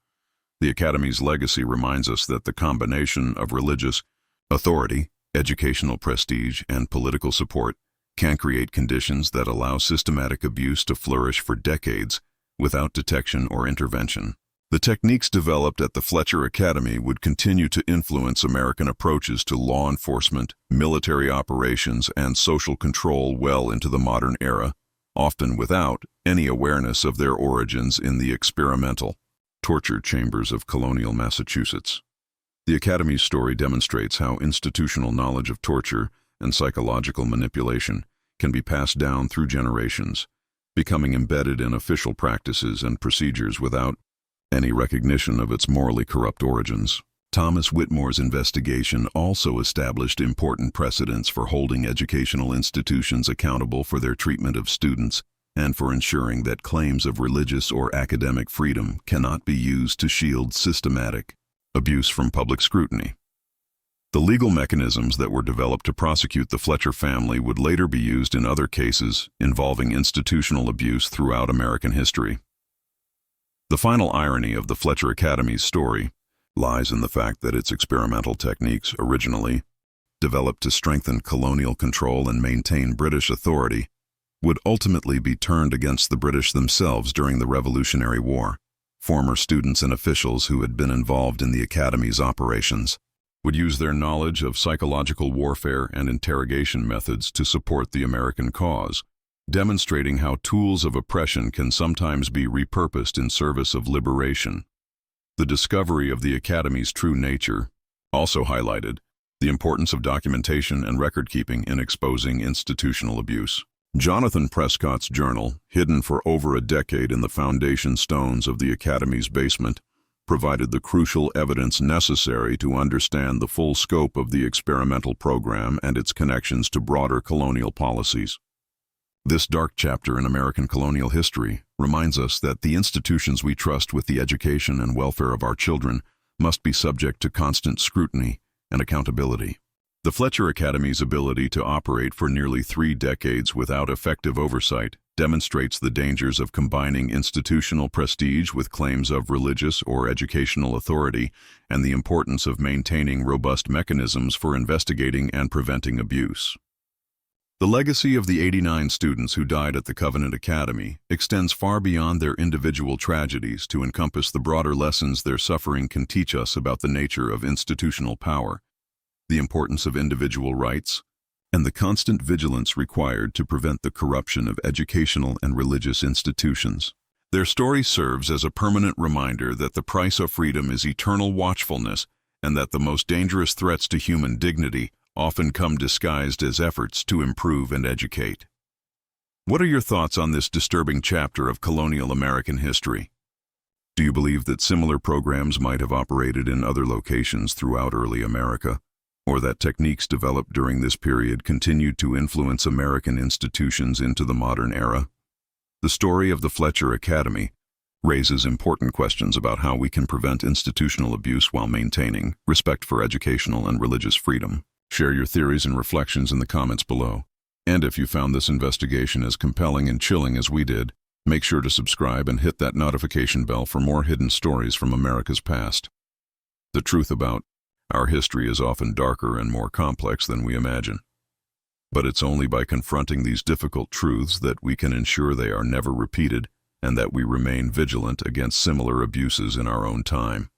The Academy's legacy reminds us that the combination of religious authority, educational prestige, and political support can create conditions that allow systematic abuse to flourish for decades without detection or intervention. The techniques developed at the Fletcher Academy would continue to influence American approaches to law enforcement, military operations, and social control well into the modern era, often without any awareness of their origins in the experimental torture chambers of colonial Massachusetts. The Academy's story demonstrates how institutional knowledge of torture and psychological manipulation can be passed down through generations, becoming embedded in official practices and procedures without any recognition of its morally corrupt origins. Thomas Whitmore's investigation also established important precedents for holding educational institutions accountable for their treatment of students and for ensuring that claims of religious or academic freedom cannot be used to shield systematic abuse from public scrutiny. The legal mechanisms that were developed to prosecute the Fletcher family would later be used in other cases involving institutional abuse throughout American history. The final irony of the Fletcher Academy's story lies in the fact that its experimental techniques, originally developed to strengthen colonial control and maintain British authority, would ultimately be turned against the British themselves during the Revolutionary War. Former students and officials who had been involved in the Academy's operations would use their knowledge of psychological warfare and interrogation methods to support the American cause, demonstrating how tools of oppression can sometimes be repurposed in service of liberation. The discovery of the Academy's true nature also highlighted the importance of documentation and record-keeping in exposing institutional abuse. Jonathan Prescott's journal, hidden for over a decade in the foundation stones of the Academy's basement, provided the crucial evidence necessary to understand the full scope of the experimental program and its connections to broader colonial policies. This dark chapter in American colonial history reminds us that the institutions we trust with the education and welfare of our children must be subject to constant scrutiny and accountability. The Fletcher Academy's ability to operate for nearly 3 decades without effective oversight demonstrates the dangers of combining institutional prestige with claims of religious or educational authority and the importance of maintaining robust mechanisms for investigating and preventing abuse. The legacy of the 89 students who died at the Covenant Academy extends far beyond their individual tragedies to encompass the broader lessons their suffering can teach us about the nature of institutional power, the importance of individual rights, and the constant vigilance required to prevent the corruption of educational and religious institutions. Their story serves as a permanent reminder that the price of freedom is eternal watchfulness and that the most dangerous threats to human dignity often come disguised as efforts to improve and educate. What are your thoughts on this disturbing chapter of colonial American history? Do you believe that similar programs might have operated in other locations throughout early America, or that techniques developed during this period continued to influence American institutions into the modern era? The story of the Fletcher Academy raises important questions about how we can prevent institutional abuse while maintaining respect for educational and religious freedom. Share your theories and reflections in the comments below. And if you found this investigation as compelling and chilling as we did, make sure to subscribe and hit that notification bell for more hidden stories from America's past. The truth about our history is often darker and more complex than we imagine. But it's only by confronting these difficult truths that we can ensure they are never repeated and that we remain vigilant against similar abuses in our own time.